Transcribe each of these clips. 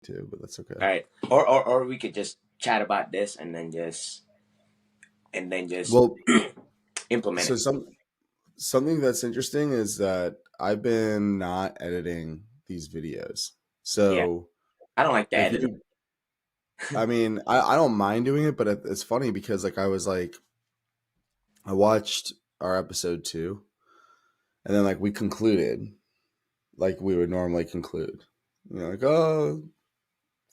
too, but that's okay. All right. Or we could just chat about this and then just Well, implement so it. something that's interesting is that I've been not editing these videos. Yeah. So I don't like the if you editing. could, I mean, I don't mind doing it, but it's funny because like I watched our episode 2, and then like we concluded like we would normally conclude. Like, oh,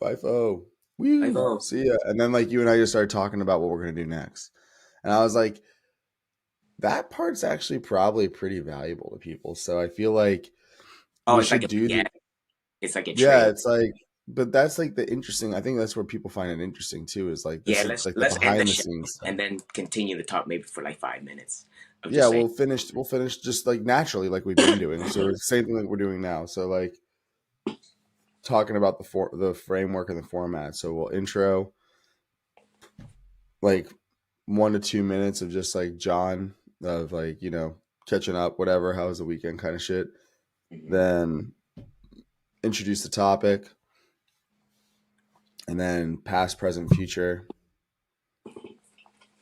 FIFO, woo, FIFO. see ya. And then like you and I just started talking about what we're gonna do next. And I was like, that part's actually probably pretty valuable to people. So I feel like Oh, we it's like should a do yeah, the it's like a yeah, trailer. it's like but that's like the interesting I think that's where people find it interesting too, is like Yeah, this is like the let's end the behind the show scenes stuff. and then continue to talk maybe for like 5 minutes of Yeah, just saying. we'll finish just like naturally like we've been doing. So it's the same thing like we're doing now. So like talking about the framework and the format. So we'll intro like 1 to 2 minutes of just like John of like, catching up, whatever, how was the weekend kind of shit. Mhm. Then introduce the topic, and then past, present, future,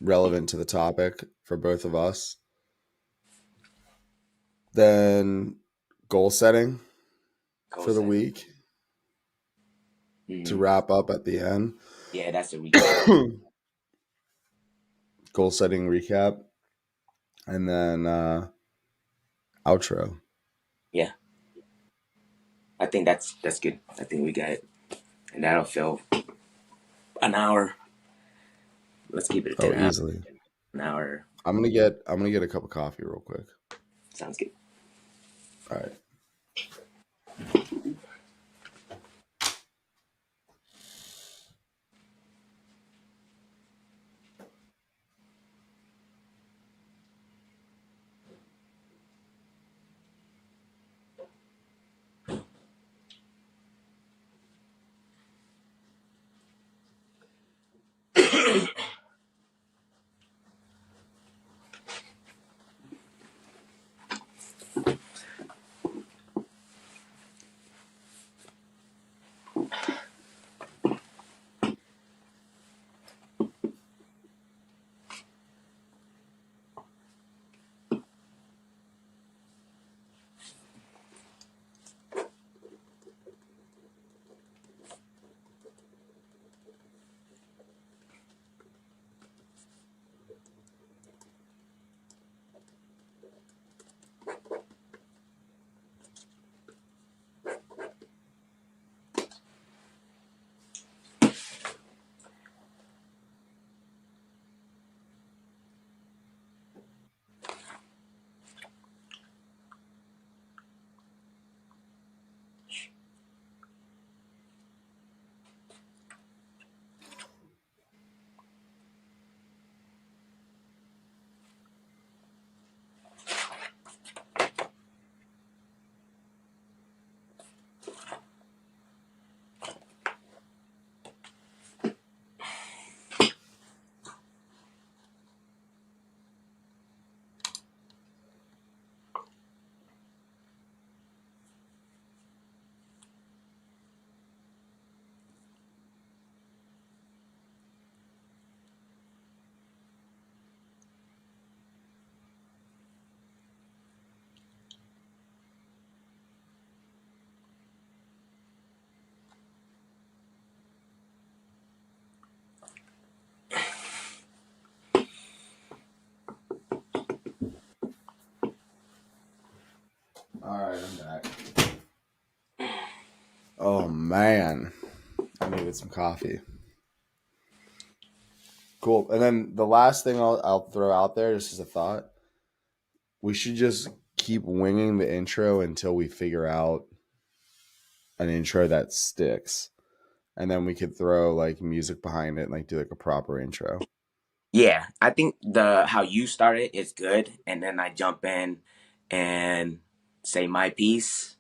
relevant to the topic for both of us. Then goal setting Goal for the setting. week to Mhm. wrap up at the end. Yeah, that's a recap. Goal setting recap, and then outro. Yeah, I think that's good. I think we got it, and that'll fill an hour. Let's keep it Oh, to easily. an hour. I'm gonna get a cup of coffee real quick. Sounds good. All right. All right, I'm back. Oh man, I needed some coffee. Cool. And then the last thing I'll throw out there, just as a thought, we should just keep winging the intro until we figure out an intro that sticks, and then we could throw like music behind it and like do like a proper intro. Yeah, I think the how you started is good, and then I jump in and say my piece.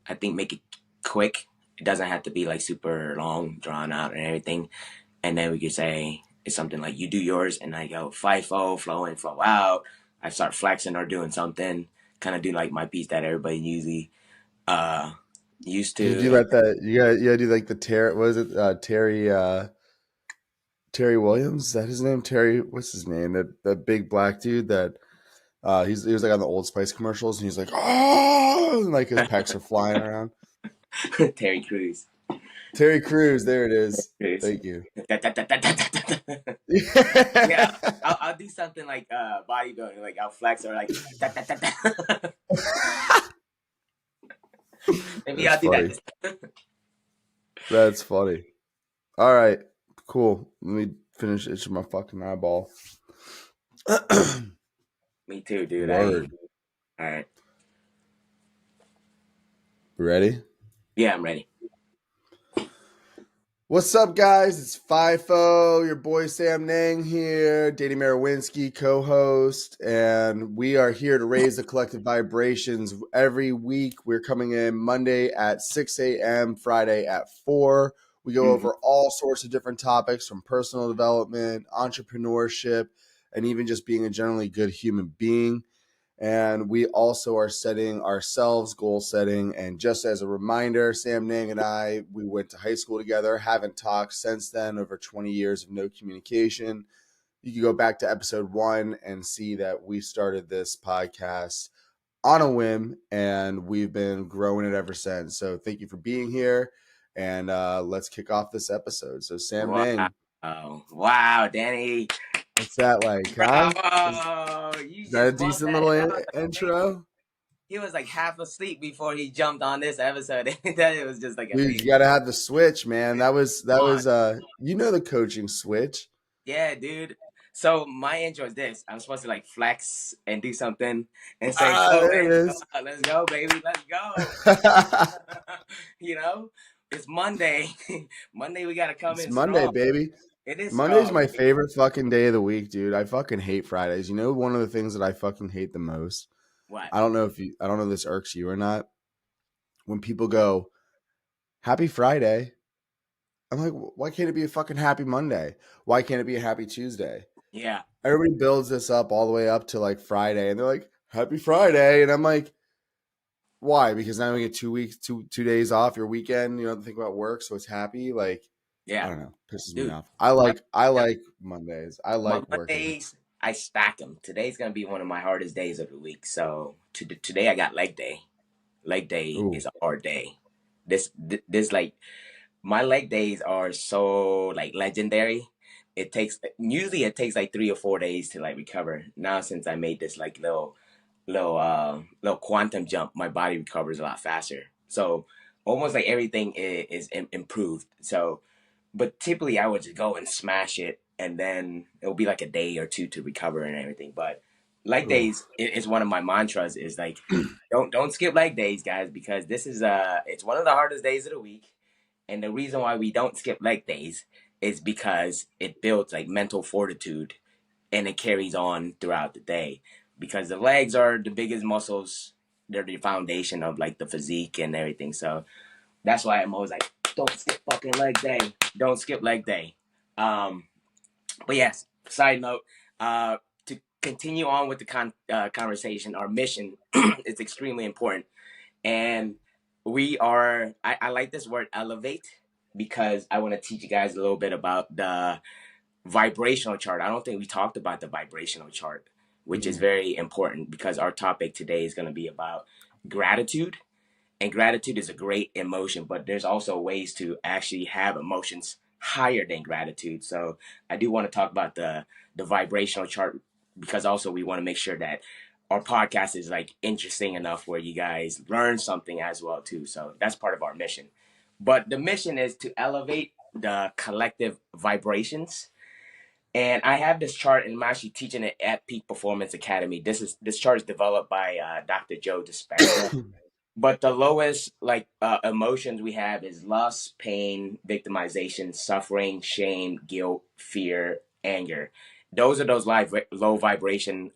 I think make it quick. It doesn't have to be like super long, drawn out, and everything. And then we could say it's something like you do yours, and I go FIFO, flow in, flow out. I start flexing or doing something, kind of do like my piece that everybody usually uh Used You to. do like that. You gotta do like the Terry. What is it? Terry Williams. Is that his name? Terry. What's his name? That big black dude that he was like on the Old Spice commercials, and he's like, oh, and like his pecs are flying around. Terry Crews. Terry Crews. There it is. Crews. Thank you. Yeah, I'll do something like bodybuilding, like I'll flex or like maybe That's I'll do that funny. this That's funny. All right. Cool. Let me finish itching my fucking eyeball. Me too, dude. Word. All right. Ready? Yeah, I'm ready. What's up, guys? It's FIFO, your boy Samnang here, Danny Marawinski, co-host, and we are here to raise the collective vibrations every week. We're coming in Monday at 6 a.m., Friday at 4. We go Mhm. over all sorts of different topics from personal development, entrepreneurship, and even just being a generally good human being. And we also are setting ourselves goal setting. And just as a reminder, Sam Nang and I, we went to high school together, haven't talked since then, over 20 years of no communication. You can go back to episode 1 and see that we started this podcast on a whim, and we've been growing it ever since. So thank you for being here. And let's kick off this episode. So Sam Nang, Wow. Wow, Danny. what's that like, huh? Bravo. You Is that a just bumped decent that little out the face. intro? He was like half asleep before he jumped on this episode. That it was just like Dude, you amazing. gotta have the switch, man. That Come on. was the coaching switch. Yeah, dude. So my intro is this. I'm supposed to like flex and do something and say, Ah, "Go there man, it come is. on, let's go, baby, let's go." You know, it's Monday. Monday, we gotta come It's in Monday, strong. baby. It is Monday's strong. my favorite fucking day of the week, dude. I fucking hate Fridays. You know, one of the things that I fucking hate the most. What? I don't know if this irks you or not. When people go, "Happy Friday," I'm like, why can't it be a fucking happy Monday? Why can't it be a happy Tuesday? Yeah, Everybody builds this up all the way up to like Friday, and they're like, "Happy Friday," and I'm like, why? Because now we get 2 weeks, two days off your weekend. You don't have to think about work, so it's happy. Like, I yeah, don't know, pisses me dude. off. My I like Mondays. I my like working. Mondays, I stack them. Today's gonna be one of my hardest days of the week. So today I got leg day. Leg day Ooh, is a hard day. This like my leg days are so like legendary. It takes like 3 or 4 days to like recover. Now since I made this like little quantum jump, my body recovers a lot faster. So almost like everything is improved. So but typically I would just go and smash it, and then it'll be like a day or two to recover and everything. But leg ooh. days is one of my mantras. Is like don't skip leg days, guys, because this is it's one of the hardest days of the week. And the reason why we don't skip leg days is because it builds like mental fortitude and it carries on throughout the day. Because the legs are the biggest muscles, they're the foundation of like the physique and everything. So that's why I'm always like, don't skip fucking leg day. Don't skip leg day. Um, but yes, side note, to continue on with the conversation, our mission is extremely important. And I like this word elevate because I want to teach you guys a little bit about the vibrational chart. I don't think we talked about the vibrational chart, which is Mm. very important because our topic today is going to be about gratitude. And gratitude is a great emotion, but there's also ways to actually have emotions higher than gratitude. So I do want to talk about the vibrational chart because also we want to make sure that our podcast is like interesting enough where you guys learn something as well too. So that's part of our mission. But the mission is to elevate the collective vibrations. And I have this chart, and I'm actually teaching it at Peak Performance Academy. This chart is developed by Dr. Joe Dispenza. But the lowest like emotions we have is lust, pain, victimization, suffering, shame, guilt, fear, anger. Those are those low vibration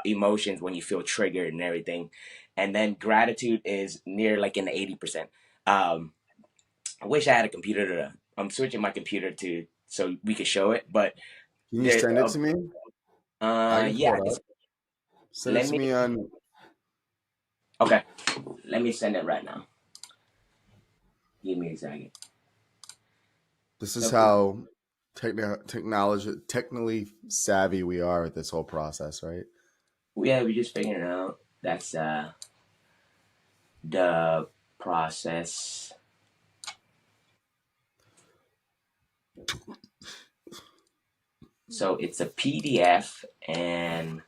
emotions when you feel triggered and everything. And then gratitude is near like in the 80%. I wish I had a computer to. I'm switching my computer to so we could show it, but Can you there's send it to me? I can yeah. pull I it can, up. Send it let to me me on. okay. Let me send it right now. Give me a second. This is So how technically savvy we are with this whole process, right? yeah, we just figuring it out. That's the process. So it's a PDF, and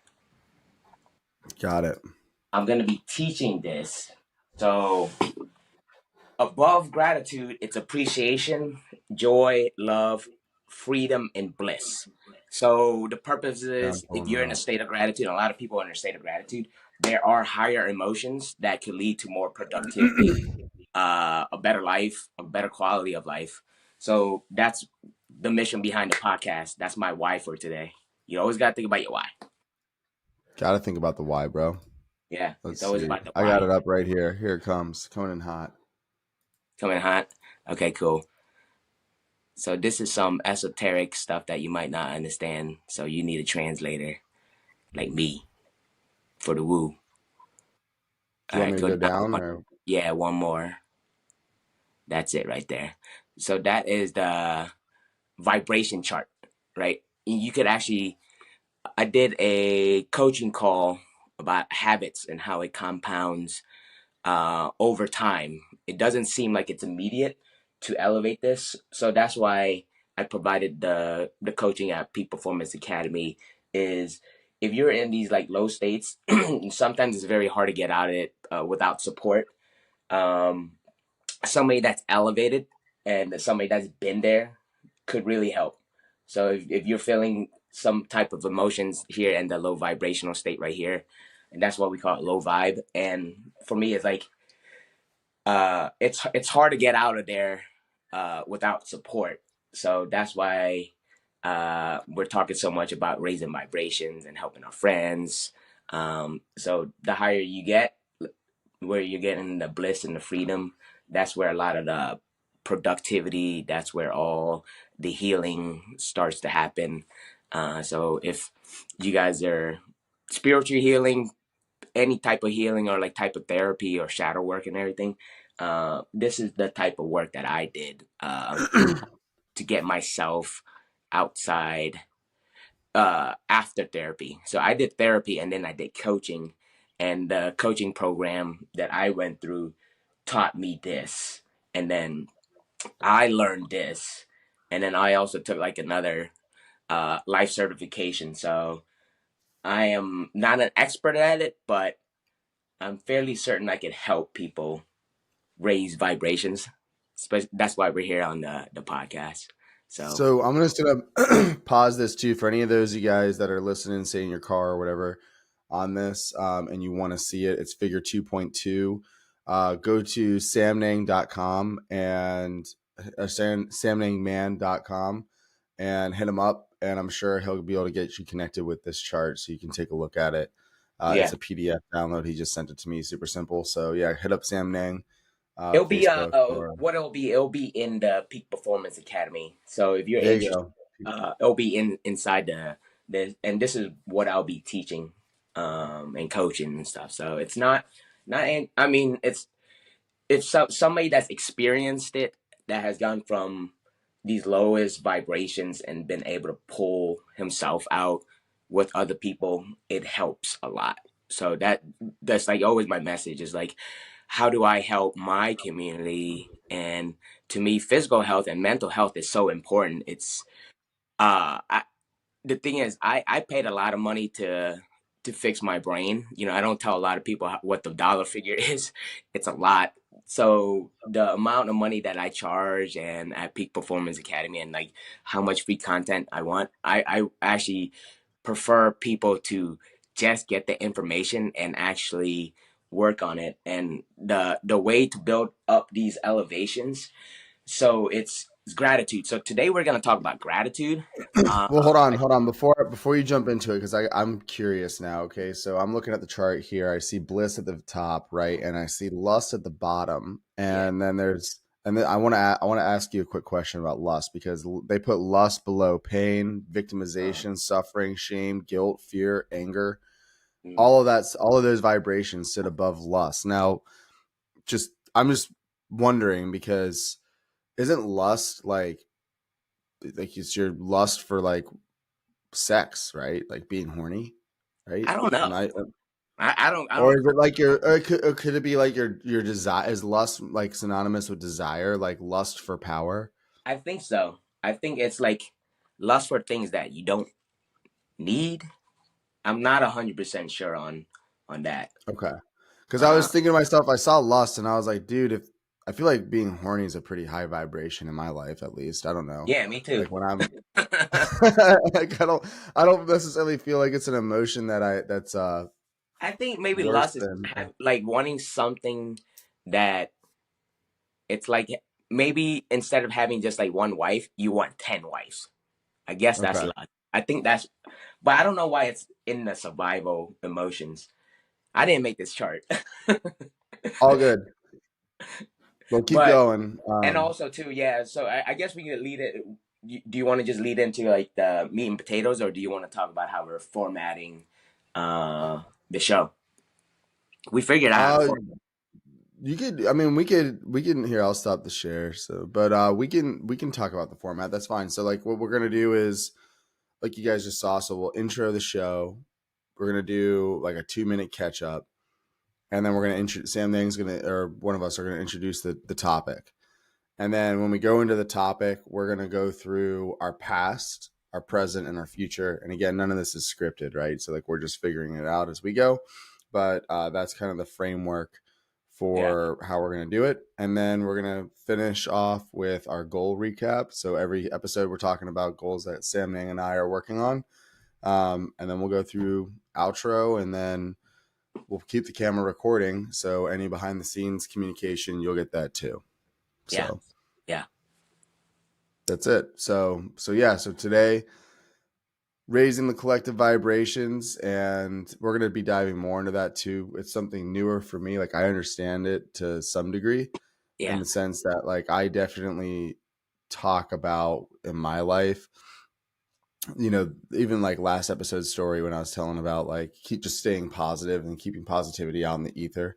Got it. I'm gonna be teaching this. So above gratitude, it's appreciation, joy, love, freedom, and bliss. So the purpose Yeah, I'm is if pulling you're it in a up. state of gratitude, a lot of people are in a state of gratitude, there are higher emotions that could lead to more productivity, a better life, a better quality of life. So that's the mission behind the podcast. That's my why for today. You always got to think about your why. Got to think about the why, bro. Yeah, Let's it's always see. about the I got it why. up right here. Here it comes. Coming in hot. Coming hot. Okay, cool. So this is some esoteric stuff that you might not understand. So you need a translator like me for the woo. Do All you want right, me to go go down down one. or? Yeah, one more. That's it right there. So that is the vibration chart, right? You could actually, I did a coaching call about habits and how it compounds over time. It doesn't seem like it's immediate to elevate this, so that's why I provided the coaching at Peak Performance Academy. Is if you're in these like low states, sometimes it's very hard to get out of it without support. Um, Somebody that's elevated and somebody that's been there could really help. So if you're feeling some type of emotions here in the low vibrational state right here, and that's what we call it, low vibe. And for me, it's like it's hard to get out of there without support. So that's why we're talking so much about raising vibrations and helping our friends. So the higher you get, where you're getting the bliss and the freedom, that's where a lot of the productivity, that's where all the healing starts to happen. So if you guys are spiritual healing, any type of healing or like type of therapy or shadow work and everything, this is the type of work that I did to get myself outside after therapy. So I did therapy and then I did coaching, and the coaching program that I went through taught me this, and then I learned this, and then I also took like another life certification. So I am not an expert at it, but I'm fairly certain I can help people raise vibrations. That's why we're here on the podcast. So So I'm just gonna pause this too for any of those of you guys that are listening, say in your car or whatever, on this, and you want to see it. It's figure 2.2. Go to samnang.com and samnangman.com and hit him up, and I'm sure he'll be able to get you connected with this chart so you can take a look at it. It's yeah, a PDF download. He just sent it to me, super simple. So yeah, hit up Sam Nang, it'll be Facebook, or what it'll be in the Peak Performance Academy. So if you're there you interested, go. it'll be inside the and this is what I'll be teaching and coaching and stuff. So it's not I mean it's somebody that's experienced it, that has gone from these lowest vibrations and been able to pull himself out with other people. It helps a lot. So that's like always my message is like, how do I help my community? And to me, physical health and mental health is so important. It's I, the thing is, I paid a lot of money to fix my brain. You know, I don't tell a lot of people what the dollar figure is. It's a lot. So the amount of money that I charge and at Peak Performance Academy and like how much free content I want, I actually prefer people to just get the information and actually work on it. And the way to build up these elevations, so it's gratitude. So today we're gonna talk about gratitude. Well, hold on. Before you jump into it, because I'm curious now. Okay, so I'm looking at the chart here. I see bliss at the top, right, and I see lust at the bottom, Yeah. and then I want to ask you a quick question about lust because they put lust below pain, victimization, suffering, shame, guilt, fear, anger. Mm. All of those vibrations sit above lust. Now, just I'm just wondering because isn't lust like it's your lust for like sex, right? Like being horny, right? I don't Am know. I I or don't. is it like your or could it be like your desire is lust like synonymous with desire, like lust for power? I think so. I think it's like lust for things that you don't need. I'm not 100% sure on that. Okay. Because I Uh, was thinking to myself, I saw lust and I was like, dude, if I feel like being horny is a pretty high vibration in my life, at least. I don't know. yeah, me too. Like when I'm like I don't necessarily feel like it's an emotion that's I think maybe worse lust is than like wanting something that it's like maybe instead of having just like one wife, you want 10 wives. I guess that's okay. lust. I think that's, but I don't know why it's in the survival emotions. I didn't make this chart. All good. We'll keep But, going. and also too, yeah. So I guess we could lead it. Do you want to just lead into like the meat and potatoes, or do you want to talk about how we're formatting uh, the show? We figured out how to Uh format. you could I mean we can here, I'll stop the share. So but we can talk about the format. That's fine. So like what we're gonna do is like you guys just saw, so we'll intro the show. We're gonna do like a 2 minute catch up, and then we're gonna introduce Sam Nang's gonna or one of us are gonna introduce the topic. And then when we go into the topic, we're going to go through our past, our present, and our future. And again, none of this is scripted, right? So like we're just figuring it out as we go. But that's kind of the framework Yeah, for how we're going to do it. And then we're going to finish off with our goal recap. So every episode, we're talking about goals that Sam Nang and I are working on. And then we'll go through outro, and then we'll keep the camera recording. So any behind the scenes communication, you'll get that too. yeah, So yeah, that's it. So yeah, so today raising the collective vibrations, and we're going to be diving more into that too. It's something newer for me. Like I understand it to some degree in yeah, the sense that like I definitely talk about in my life, even like last episode's story when I was telling about like keep just staying positive and keeping positivity out in the ether.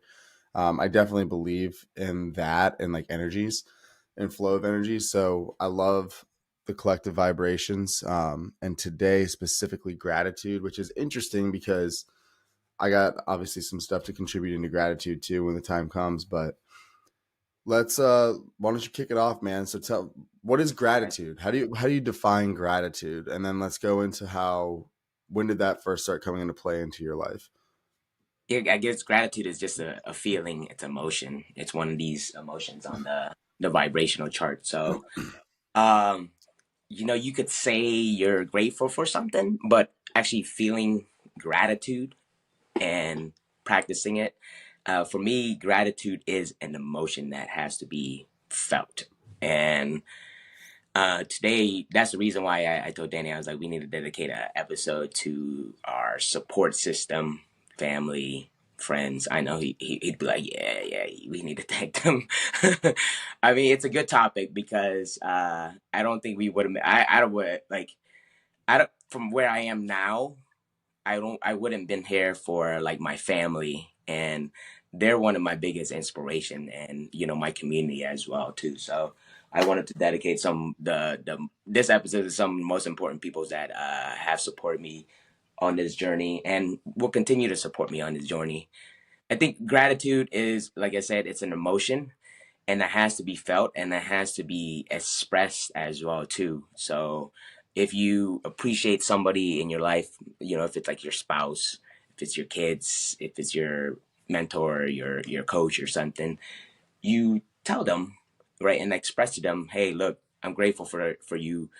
I definitely believe in that and like energies and flow of energy. So I love the collective vibrations. And today, specifically gratitude, which is interesting because I got obviously some stuff to contribute into gratitude too when the time comes. But let's why don't you kick it off, man? So tell what is gratitude? How do you define gratitude? And then let's go into how when did that first start coming into play into your life? yeah. I guess gratitude is just a feeling. It's emotion. It's one of these emotions on the vibrational chart. So, um, you could say you're grateful for something, but actually feeling gratitude and practicing it. For me, gratitude is an emotion that has to be felt. And today, that's the reason why I told Danny, I was like, we need to dedicate an episode to our support system, family, friends. I know he'd be like, yeah, yeah, we need to thank them. I mean, it's a good topic because I don't think we would have, I don't would, like, I don't, from where I am now, I wouldn't been here for like my family, and they're one of my biggest inspiration, and my community as well too. So I wanted to dedicate some the this episode to some of the most important people that have supported me on this journey and will continue to support me on this journey. I think gratitude is, like I said, it's an emotion, and that has to be felt, and that has to be expressed as well too. So if you appreciate somebody in your life, if it's like your spouse, if it's your kids, if it's your mentor, your coach or something, you tell them, right, and express to them, hey, look, I'm grateful for you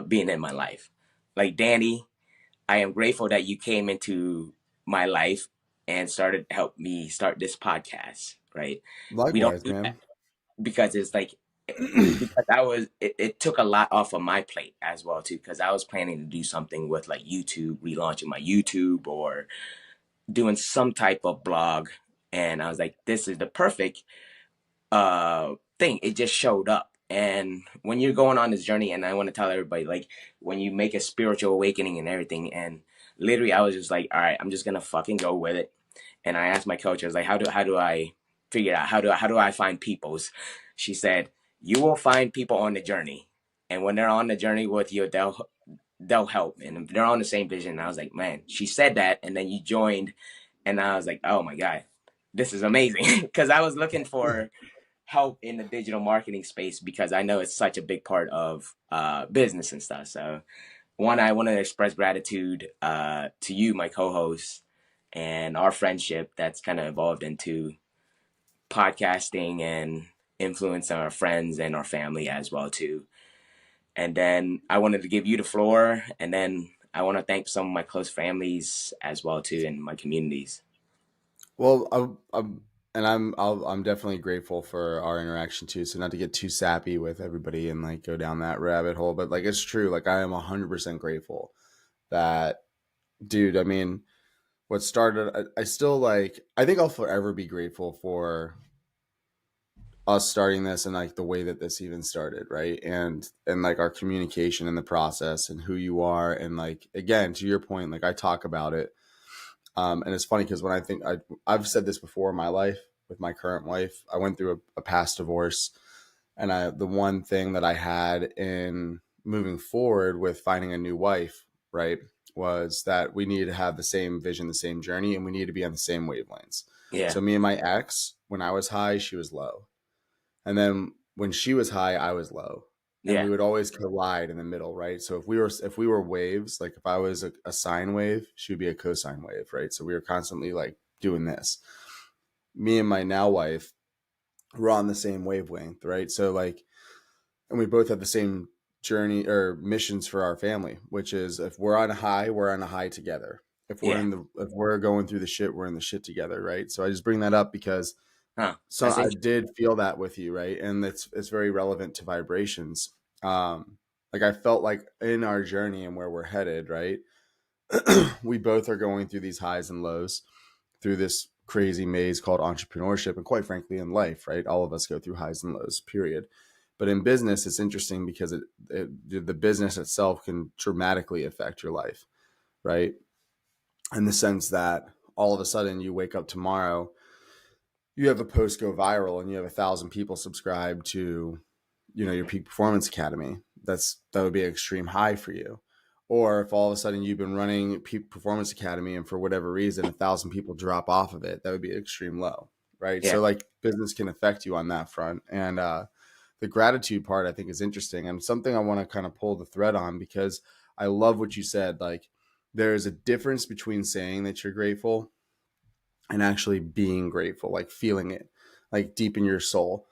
being in my life. Like Danny, I am grateful that you came into my life and started help me start this podcast, right? We don't Likewise, do man. that because it's like because it took a lot off of my plate as well too, because I was planning to do something with like YouTube, relaunching my YouTube or doing some type of blog, and I was like, this is the perfect thing. It just showed up. And when you're going on this journey, and I want to tell everybody, like when you make a spiritual awakening and everything, and literally I was just like, all right, I'm just gonna fucking go with it. And I asked my coach, I was like, how do I figured out how do I find people's. She said, you will find people on the journey, and when they're on the journey with you, they'll help, and they're on the same vision. And I was like, man, she said that, and then you joined, and I was like, oh my god, this is amazing, because I was looking for help in the digital marketing space because I know it's such a big part of business and stuff. So one, I want to express gratitude to you, my co-host, and our friendship that's kind of evolved into podcasting and influence our friends and our family as well too. And then I wanted to give you the floor, and then I want to thank some of my close families as well too in my communities. Well, I'm definitely grateful for our interaction too. So not to get too sappy with everybody and like go down that rabbit hole, but like it's true. Like I am 100% grateful that, dude. I mean, what started, I still like. I think I'll forever be grateful for us starting this and like the way that this even started, right? And like our communication in the process and who you are, and like again to your point, like I talk about it. And it's funny because when I think I've said this before in my life with my current wife, I went through a past divorce, and the one thing that I had in moving forward with finding a new wife, right, was that we needed to have the same vision, the same journey, and we needed to be on the same wavelengths. Yeah, So me and my ex, when I was high, she was low, and then when she was high, I was low. And yeah, we would always collide in the middle, right? So if we were waves, like if I was a sine wave, she would be a cosine wave, right? So we were constantly like doing this. Me and my now wife were on the same wavelength, right? So like, and we both have the same journey or missions for our family, which is if we're on a high, we're on a high together. yeah. If we're going through the shit, we're in the shit together, right? So I just bring that up because Huh. so That's I interesting. did feel that with you, right? And it's very relevant to vibrations. Like I felt like in our journey and where we're headed, right? We both are going through these highs and lows through this crazy maze called entrepreneurship, and quite frankly in life, right? All of us go through highs and lows, period. But in business, it's interesting because the business itself can dramatically affect your life, right? In the sense that all of a sudden you wake up tomorrow, you have a post go viral and you have 1,000 people subscribe to, your peak performance academy. That would be an extreme high for you. Or if all of a sudden you've been running peak performance academy and for whatever reason 1,000 people drop off of it, that would be extreme low, right? Yeah, So like business can affect you on that front. And the gratitude part I think is interesting and something I want to kind of pull the thread on, because I love what you said. Like there is a difference between saying that you're grateful and actually being grateful, like feeling it, like deep in your soul.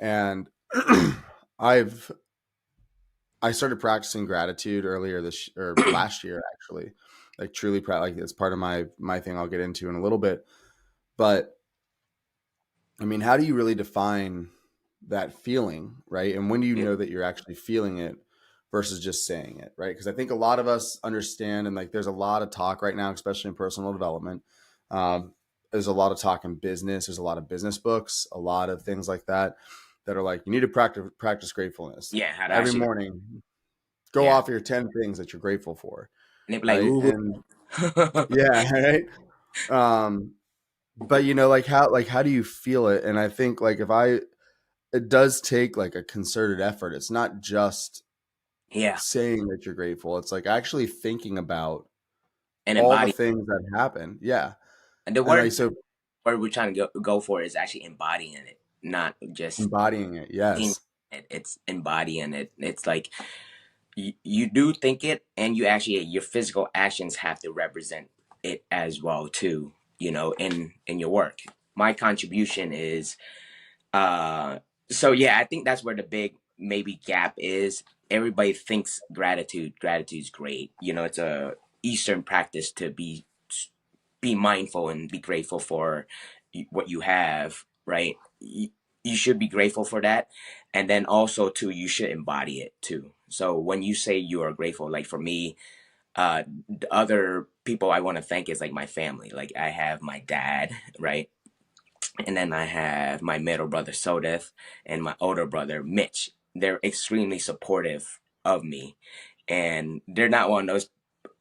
And I've I started practicing gratitude earlier this or last year actually, like truly proud. Like it's part of my thing. I'll get into in a little bit, but I mean, how do you really define that feeling, right? And when do you yeah, know that you're actually feeling it versus just saying it, right? Because I think a lot of us understand, and like there's a lot of talk right now, especially in personal development. There's a lot of talk in business. There's a lot of business books, a lot of things like that that are like you need to practice gratefulness yeah. How to every actually, morning. Go yeah. off your 10 things that you're grateful for, And they be like, right? ooh, And yeah, right. Um, but like how do you feel it? And I think like if I it does take like a concerted effort. It's not just yeah. saying that you're grateful. It's like actually thinking about And all the embody. things that happen. Yeah. And the And like word so we're trying to go for is actually embodying it, not just embodying it. thinking Yes. it. It's embodying it. It's like you do think it, and you actually your physical actions have to represent it as well too. In your work. My contribution is so yeah. I think that's where the big maybe gap is. Everybody thinks gratitude's great. It's a Eastern practice to be mindful and be grateful for what you have, right? You should be grateful for that. And then also, too, you should embody it, too. So when you say you are grateful, like for me, the other people I want to thank is like my family. Like I have my dad, right? And then I have my middle brother, Sodeth, and my older brother, Mitch. They're extremely supportive of me. And they're not one of those,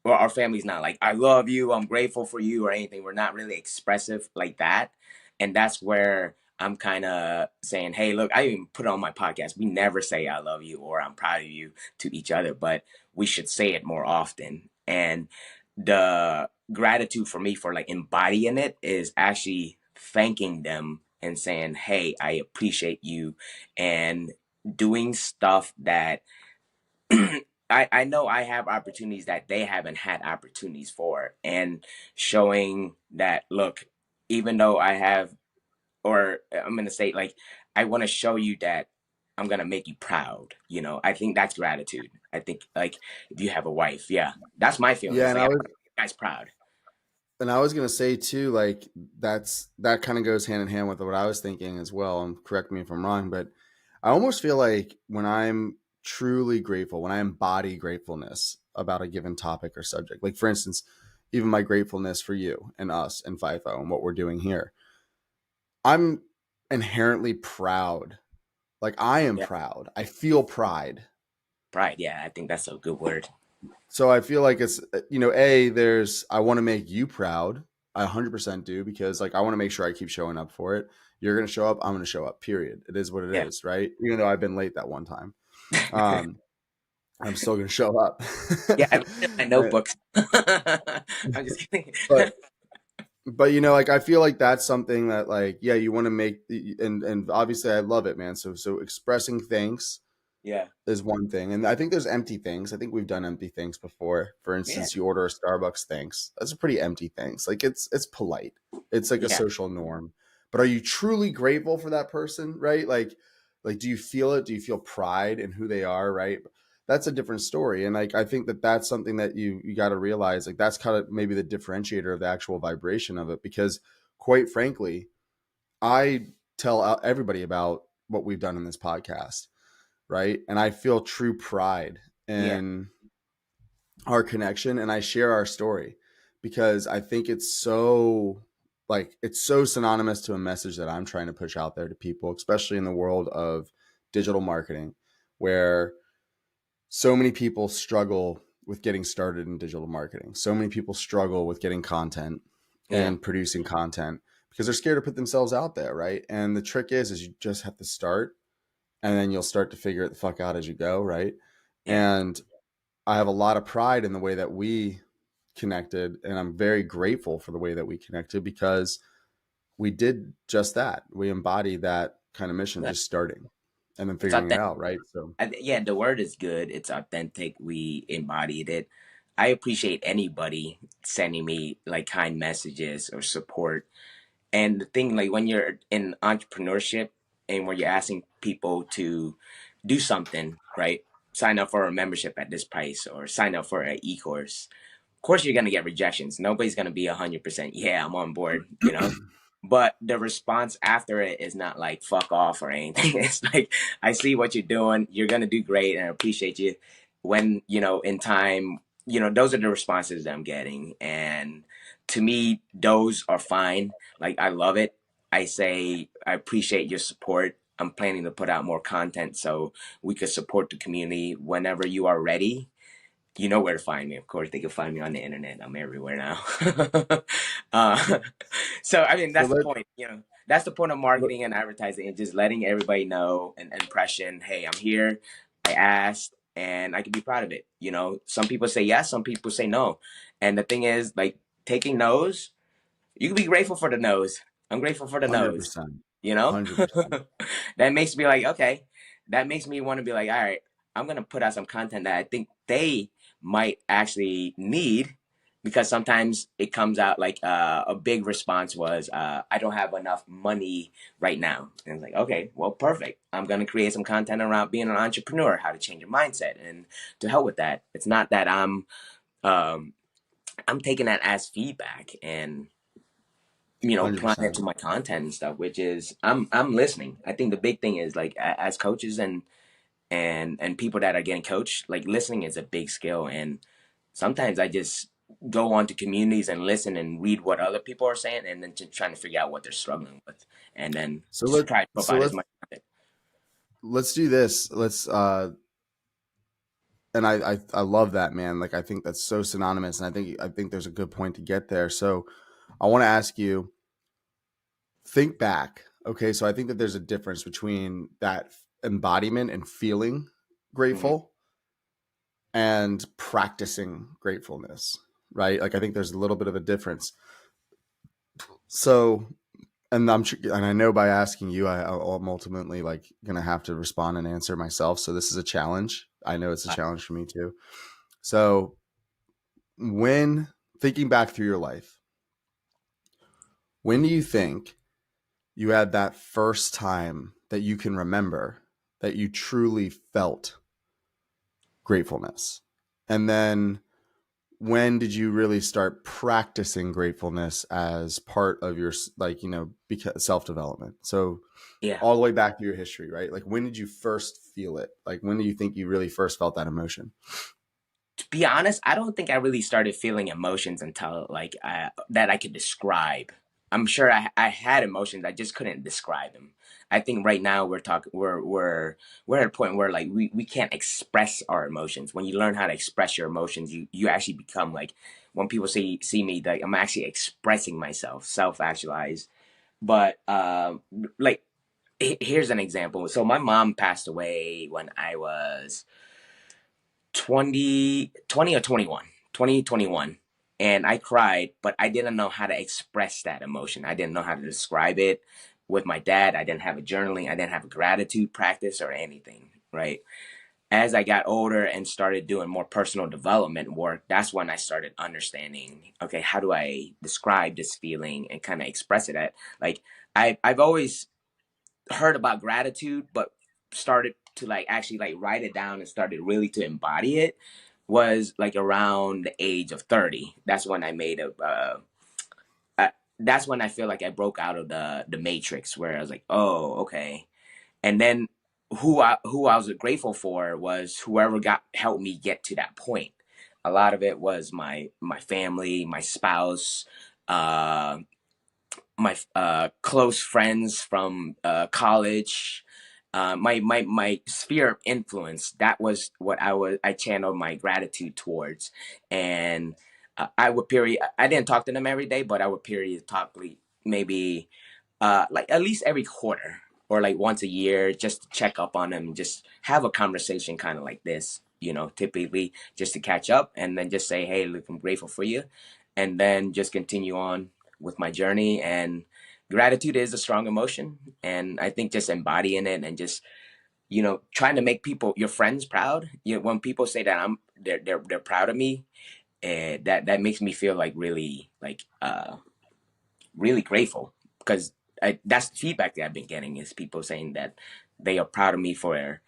well, our family's not like I love you, I'm grateful for you or anything. We're not really expressive like that, and that's where I'm kind of saying, hey, look, I even put it on my podcast. We never say I love you or I'm proud of you to each other, but we should say it more often. And the gratitude for me for like embodying it is actually thanking them and saying, hey, I appreciate you, and doing stuff that I know I have opportunities that they haven't had opportunities for, and showing that, look, even though I have, or I'm gonna say like, I want to show you that I'm gonna make you proud. You know, I think that's gratitude. I think like if you have a wife, yeah, that's my feeling. Yeah, It's and like I want to make you guys proud. I was gonna say too, like that kind of goes hand in hand with what I was thinking as well. And correct me if I'm wrong, but I almost feel like when I'm truly grateful, when I embody gratefulness about a given topic or subject, like for instance, even my gratefulness for you and us and FIFO and what we're doing here, I'm inherently proud. Like I am Yeah, proud. I feel pride. pride. Yeah, I think that's a good word. So I feel like it's, there's, I want to make you proud. I 100% do, because like I want to make sure I keep showing up for it. You're going to show up, I'm going to show up, period. It is what it Yeah, is, right? Even though I've been late that one time. Um I'm still going to show up. yeah. I wrote it in my notebooks. I'm just kidding. but like I feel like that's something that, like, yeah, you want to make, and obviously I love it, man. So expressing thanks Yeah, is one thing. And I think there's empty things. I think we've done empty things before. For yeah, instance, you order a Starbucks thanks. That's a pretty empty thanks. Like it's polite. It's like a yeah. social norm. But are you truly grateful for that person, right? Like do you feel it? Do you feel pride in who they are, right? That's a different story. And like I think that that's something that you got to realize, like that's kind of maybe the differentiator of the actual vibration of it, because quite frankly, I tell everybody about what we've done in this podcast, right? And I feel true pride Yeah. in our connection, and I share our story because I think it's so, like, it's so synonymous to a message that I'm trying to push out there to people, especially in the world of digital marketing, where so many people struggle with getting started in digital marketing. So many people struggle with getting content Yeah, and producing content because they're scared to put themselves out there, right? And the trick is you just have to start, and then you'll start to figure it the fuck out as you go, right? yeah. And I have a lot of pride in the way that we connected, and I'm very grateful for the way that we connected, because we did just that. We embodied that kind of mission, Yeah. just starting and then It's figuring it authentic. out, right? So Yeah, the word is good. It's authentic. We embodied it. I appreciate anybody sending me like kind messages or support. And the thing, like when you're in entrepreneurship and where you're asking people to do something, right? Sign up for a membership at this price or sign up for an e-course. Of course you're gonna get rejections. Nobody's gonna be 100%. Yeah, I'm on board. You know, but the response after it is not like fuck off or anything. It's like, I see what you're doing. You're gonna do great, and I appreciate you. When in time, those are the responses that I'm getting, and to me, those are fine. Like I love it. I say I appreciate your support. I'm planning to put out more content so we could support the community whenever you are ready. You know where to find me. Of course, they can find me on the internet. I'm everywhere now. uh, so I mean, so that's the let, point. That's the point of let marketing and advertising, and just letting everybody know an impression. Hey, I'm here. I asked, and I can be proud of it. Some people say yes, some people say no, and the thing is, like taking no's, you can be grateful for the no's. I'm grateful for the no's. 100%, You know, 100%. that makes me like, okay, that makes me want to be like, all right, I'm gonna put out some content that I think they might actually need, because sometimes it comes out like a big response was, I don't have enough money right now, and it's like, okay, well, perfect. I'm gonna create some content around being an entrepreneur, how to change your mindset, and to hell with that. It's not that um, I'm taking that as feedback and applying it 100%. to my content and stuff, which is I'm listening. I think the big thing is like as coaches and people that are getting coached, like listening is a big skill. And sometimes I just go on to communities and listen and read what other people are saying, and then just trying to figure out what they're struggling with, and then So just let try to so provide as much content. let's do this. Let's and I love that, man. Like I think that's so synonymous, and I think there's a good point to get there. So I want to ask you, think back. Okay, so I think that there's a difference between that embodiment and feeling Hmm. grateful and practicing gratefulness, right? Like I think there's a little bit of a difference. So, and I know by asking you, I'm ultimately like gonna have to respond and answer myself. So this is a challenge. I know it's a challenge for me too. So when thinking back through your life, when do you think you had that first time that you can remember that you truly felt gratefulness? And then when did you really start practicing gratefulness as part of your like, self development? So Yeah. all the way back to your history, right? Like when did you first feel it? Like when do you think you really first felt that emotion? To be honest, I don't think I really started feeling emotions until like that I could describe. I'm sure I had emotions, I just couldn't describe them. I think right now we're talking we're at a point where like we can't express our emotions. When you learn how to express your emotions, you actually become like when people see me like I'm actually expressing myself, self actualized. But like here's an example. So my mom passed away when I was 20 or 21, 2021, and I cried, but I didn't know how to express that emotion. I didn't know how to describe it. With my dad, I didn't have a journaling, I didn't have a gratitude practice or anything, right? As I got older and started doing more personal development work, that's when I started understanding, okay, how do I describe this feeling and kind of express it at like I've always heard about gratitude, but started to like actually like write it down and started really to embody it was like around the age of 30. That's when I made a that's when I feel like I broke out of the matrix where I was like, oh, okay. And then who I was grateful for was whoever got helped me get to that point. A lot of it was my family, my spouse, uh my close friends from college, my sphere of influence. That was what I channeled my gratitude towards, and I would period. I didn't talk to them every day, but I would period talk maybe like at least every quarter or like once a year just to check up on them, just have a conversation kind of like this, typically just to catch up and then just say, hey, look, I'm grateful for you. And then just continue on with my journey. And gratitude is a strong emotion. And I think just embodying it and just, trying to make people, your friends proud. When people say that they're proud of me, that makes me feel like really like, really grateful because that's the feedback that I've been getting is people saying that they are proud of me for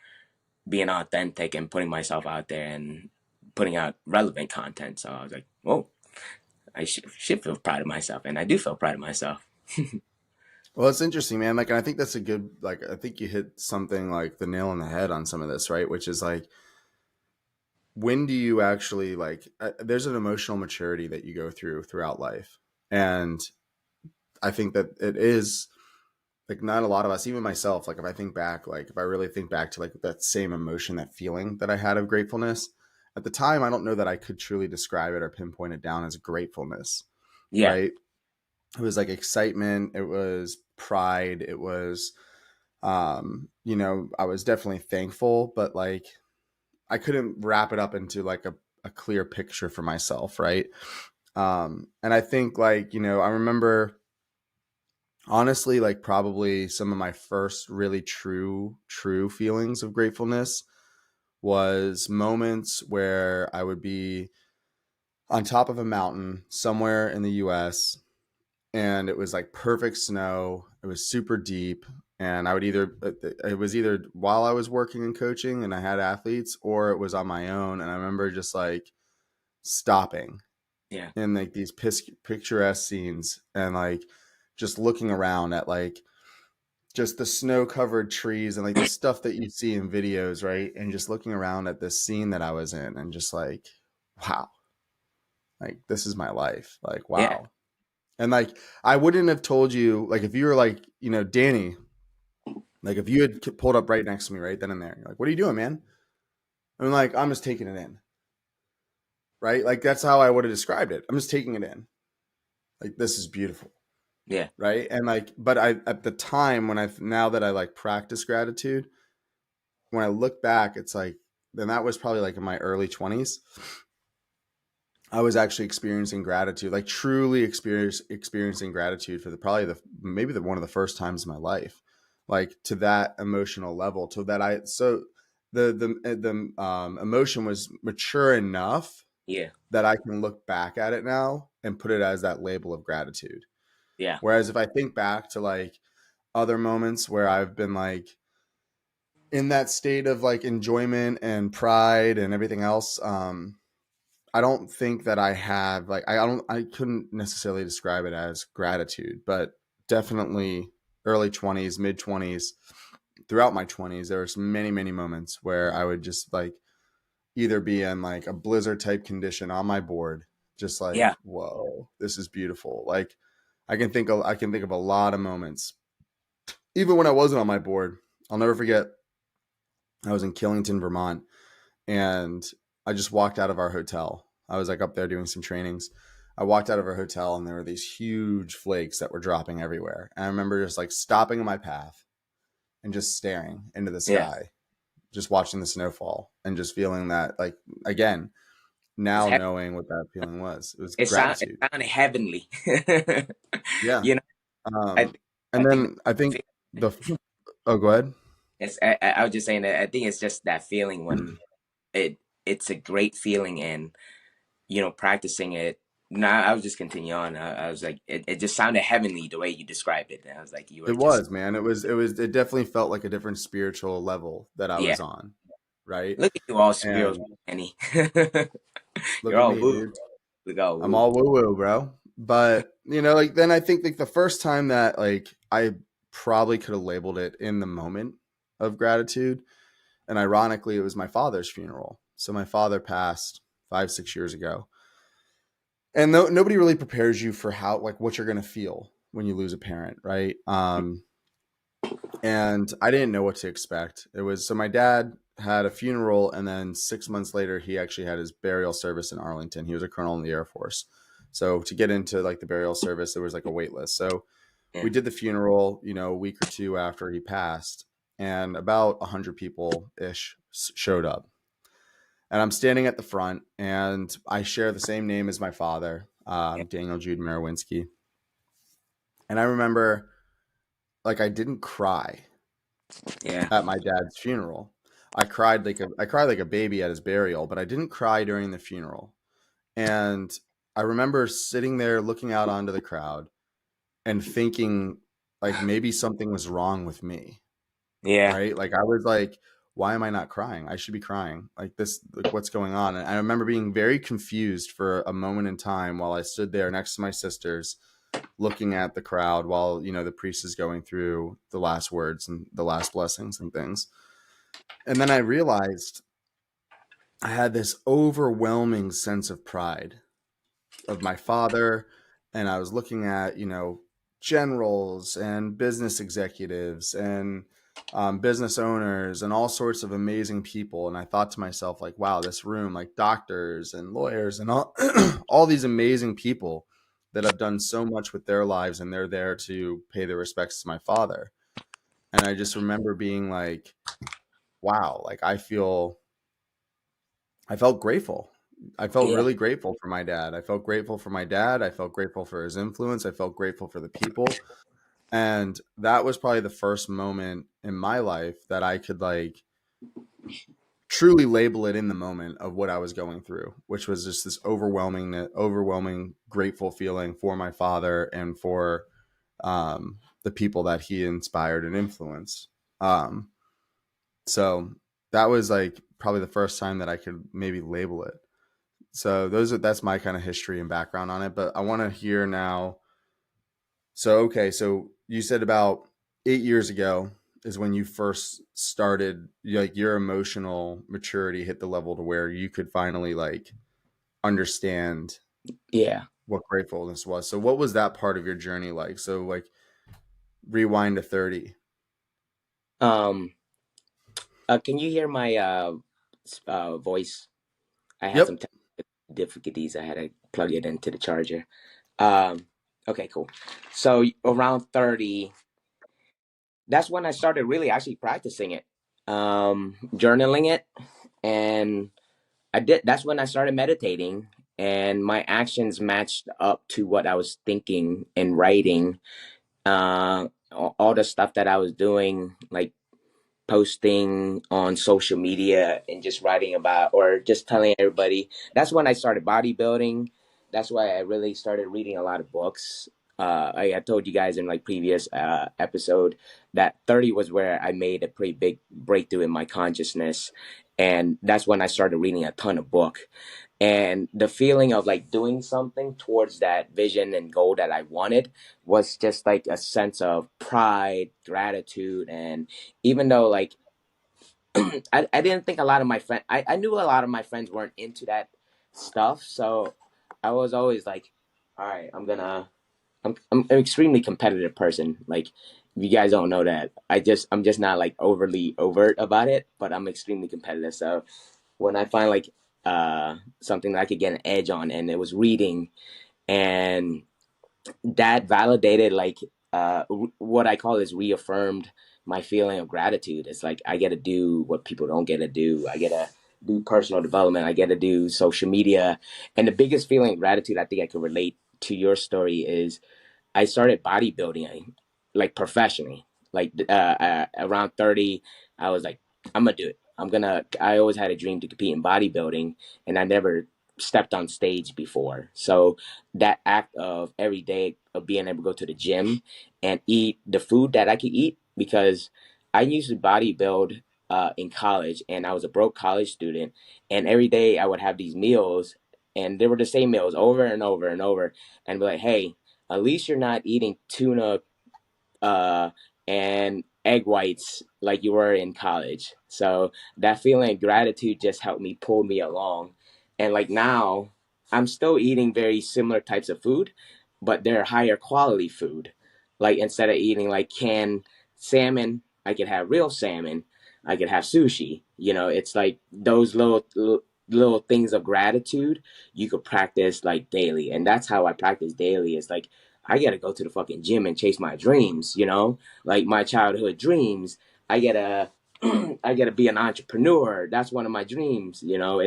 being authentic and putting myself out there and putting out relevant content. So I was like, oh, I should feel proud of myself, and I do feel proud of myself. Well, it's interesting, man. Like, and I think that's a good, like, I think you hit something like the nail on the head on some of this, right? Which is like, when do you actually like, there's an emotional maturity that you go through throughout life. And I think that it is like not a lot of us, even myself, like if I think back, like if I really think back to like that same emotion, that feeling that I had of gratefulness at the time, I don't know that I could truly describe it or pinpoint it down as gratefulness, Yeah, right? It was like excitement, it was pride, it was, I was definitely thankful, but like I couldn't wrap it up into like a clear picture for myself, right? And I think like, I remember honestly like probably some of my first really true feelings of gratefulness was moments where I would be on top of a mountain somewhere in the US and it was like perfect snow, it was super deep, and I would either it was either while I was working and coaching and I had athletes or it was on my own, and I remember just like stopping yeah, in like these picturesque scenes and like just looking around at like just the snow covered trees and like the stuff that you see in videos, right? And just looking around at this scene that I was in and just like, wow, like this is my life. Like, yeah, wow. And like, I wouldn't have told you, like, if you were like, Danny, like if you had pulled up right next to me right then and there, you're like, what are you doing, man? I'm like, I'm just taking it in, right? Like, that's how I would have described it. I'm just taking it in. Like, this is beautiful. Yeah. right? And like, but I at the time when I now that I like practice gratitude, when I look back, it's like then that was probably like in my early 20s. I was actually experiencing gratitude, like truly experiencing gratitude for the probably the maybe the one of the first times in my life, like to that emotional level, to that I so the emotion was mature enough Yeah. that I can look back at it now and put it as that label of gratitude. Yeah. Whereas if I think back to like other moments where I've been like in that state of like enjoyment and pride and everything else, I don't think that I have like I couldn't necessarily describe it as gratitude, but definitely early 20s, mid 20s, throughout my 20s there was many moments where I would just like either be in like a blizzard type condition on my board, just like Yeah. whoa, this is beautiful. Like I can think of a lot of moments even when I wasn't on my board. I'll never forget I was in Killington, Vermont, and I just walked out of our hotel. I was like up there doing some trainings. I walked out of our hotel and there were these huge flakes that were dropping everywhere. And I remember just like stopping in my path and just staring into the Yeah. sky, just watching the snowfall and just feeling that like again, It's now heaven. knowing what that feeling was. It was It gratitude. sounded heavenly. Yeah. You know, I Um think I and think then I think that the oh go ahead. I was just saying that I think it's just that feeling when it's a great feeling, and practicing it. No, I was just continue on. I was like, it just sounded heavenly the way you described it. And I was like, you were It just, was, man. It definitely felt like a different spiritual level that I yeah. was on. Right. Look at you, all spiritual, And Annie. look You're at all me, woo. dude. Look all I'm woo. all woo woo, bro. But like then I think like the first time that like I probably could have labeled it in the moment of gratitude, and ironically, it was my father's funeral. So my father passed 5 6 years ago, and nobody really prepares you for how like what you're gonna feel when you lose a parent, right? And I didn't know what to expect. It was so my dad had a funeral, and then 6 months later, he actually had his burial service in Arlington. He was a colonel in the Air Force, so to get into like the burial service, there was like a wait list. So Yeah. we did the funeral, a week or two after he passed, and about 100 people ish showed up. And I'm standing at the front, and I share the same name as my father, Yeah. Daniel Jude Marawinski. And I remember, like, I didn't cry Yeah. at my dad's funeral. I cried like a baby at his burial, but I didn't cry during the funeral. And I remember sitting there looking out onto the crowd and thinking like maybe something was wrong with me, Yeah. right? Like I was like, why am I not crying? I should be crying. Like this, like what's going on? And I remember being very confused for a moment in time while I stood there next to my sisters looking at the crowd while, the priest is going through the last words and the last blessings and things. And then I realized I had this overwhelming sense of pride of my father, and I was looking at generals and business executives and business owners and all sorts of amazing people, and I thought to myself like, wow, this room, like doctors and lawyers and all all these amazing people that have done so much with their lives, and they're there to pay their respects to my father. And I just remember being like, wow, like I felt grateful. I felt Yeah. really grateful for my dad. I felt grateful for my dad. I felt grateful for his influence. I felt grateful for the people. And that was probably the first moment in my life that I could like truly label it in the moment of what I was going through, which was just this overwhelming grateful feeling for my father and for the people that he inspired and influenced. Um, so that was like probably the first time that I could maybe label it. So that's my kind of history and background on it. But I want to hear now. So okay, so you said about 8 years ago is when you first started, like your emotional maturity hit the level to where you could finally like understand Yeah. what gratefulness was. So what was that part of your journey like? So like rewind to 30. Um. Can you hear my voice? I had some Yep. difficulties. I had to plug it into the charger. Um. Okay, cool. So around 30, that's when I started really actually practicing it, journaling it, and that's when I started meditating, and my actions matched up to what I was thinking and writing. All the stuff that I was doing, like posting on social media and just writing about or just telling everybody. That's when I started bodybuilding. That's why I really started reading a lot of books. I told you guys in like previous episode that 30 was where I made a pretty big breakthrough in my consciousness, and that's when I started reading a ton of book. And the feeling of like doing something towards that vision and goal that I wanted was just like a sense of pride, gratitude. And even though like I didn't think a lot of my friends, I knew a lot of my friends weren't into that stuff. So I was always like, all right, I'm an extremely competitive person. Like, if you guys don't know that, I'm just not like overly overt about it, but I'm extremely competitive. So when I find like something that I could get an edge on, and it was reading, and that validated like what I call is reaffirmed my feeling of gratitude. It's like I get to do what people don't get to do. I get to do personal development. I get to do social media, and the biggest feeling of gratitude I think I can relate to your story is I started bodybuilding like professionally. Like around 30, I was like, I'm gonna do it. I always had a dream to compete in bodybuilding, and I never stepped on stage before. So that act of every day of being able to go to the gym and eat the food that I could eat, because I used to bodybuild in college, and I was a broke college student, and every day I would have these meals, and they were the same meals over and over and over, and be like, hey, at least you're not eating tuna uh, and egg whites like you were in college. So that feeling of gratitude just helped me pull me along. And like now, I'm still eating very similar types of food, but they're higher quality food. Like instead of eating like canned salmon, I could have real salmon. I could have sushi. You know, it's like those little things of gratitude you could practice like daily. And that's how I practice daily. It's like I gotta go to the fucking gym and chase my dreams, you know, like my childhood dreams. I gotta, I gotta be an entrepreneur. That's one of my dreams, you know.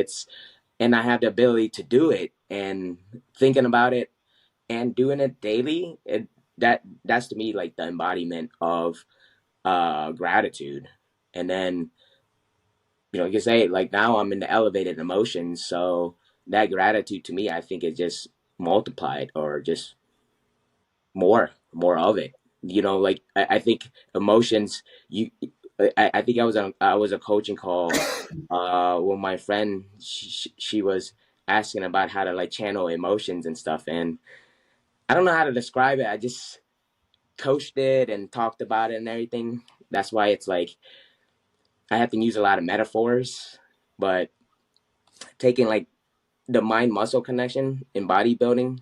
And I have the ability to do it, and thinking about it and doing it daily. That's to me like the embodiment of gratitude. And then like I say, like now I'm in the elevated emotions, so that gratitude to me, I think it just multiplied or just more of it. Like I think emotions. I think I was a coaching call when my friend she was asking about how to like channel emotions and stuff, and I don't know how to describe it. I just coached it and talked about it and everything. That's why it's like I have to use a lot of metaphors, but taking like the mind muscle connection in bodybuilding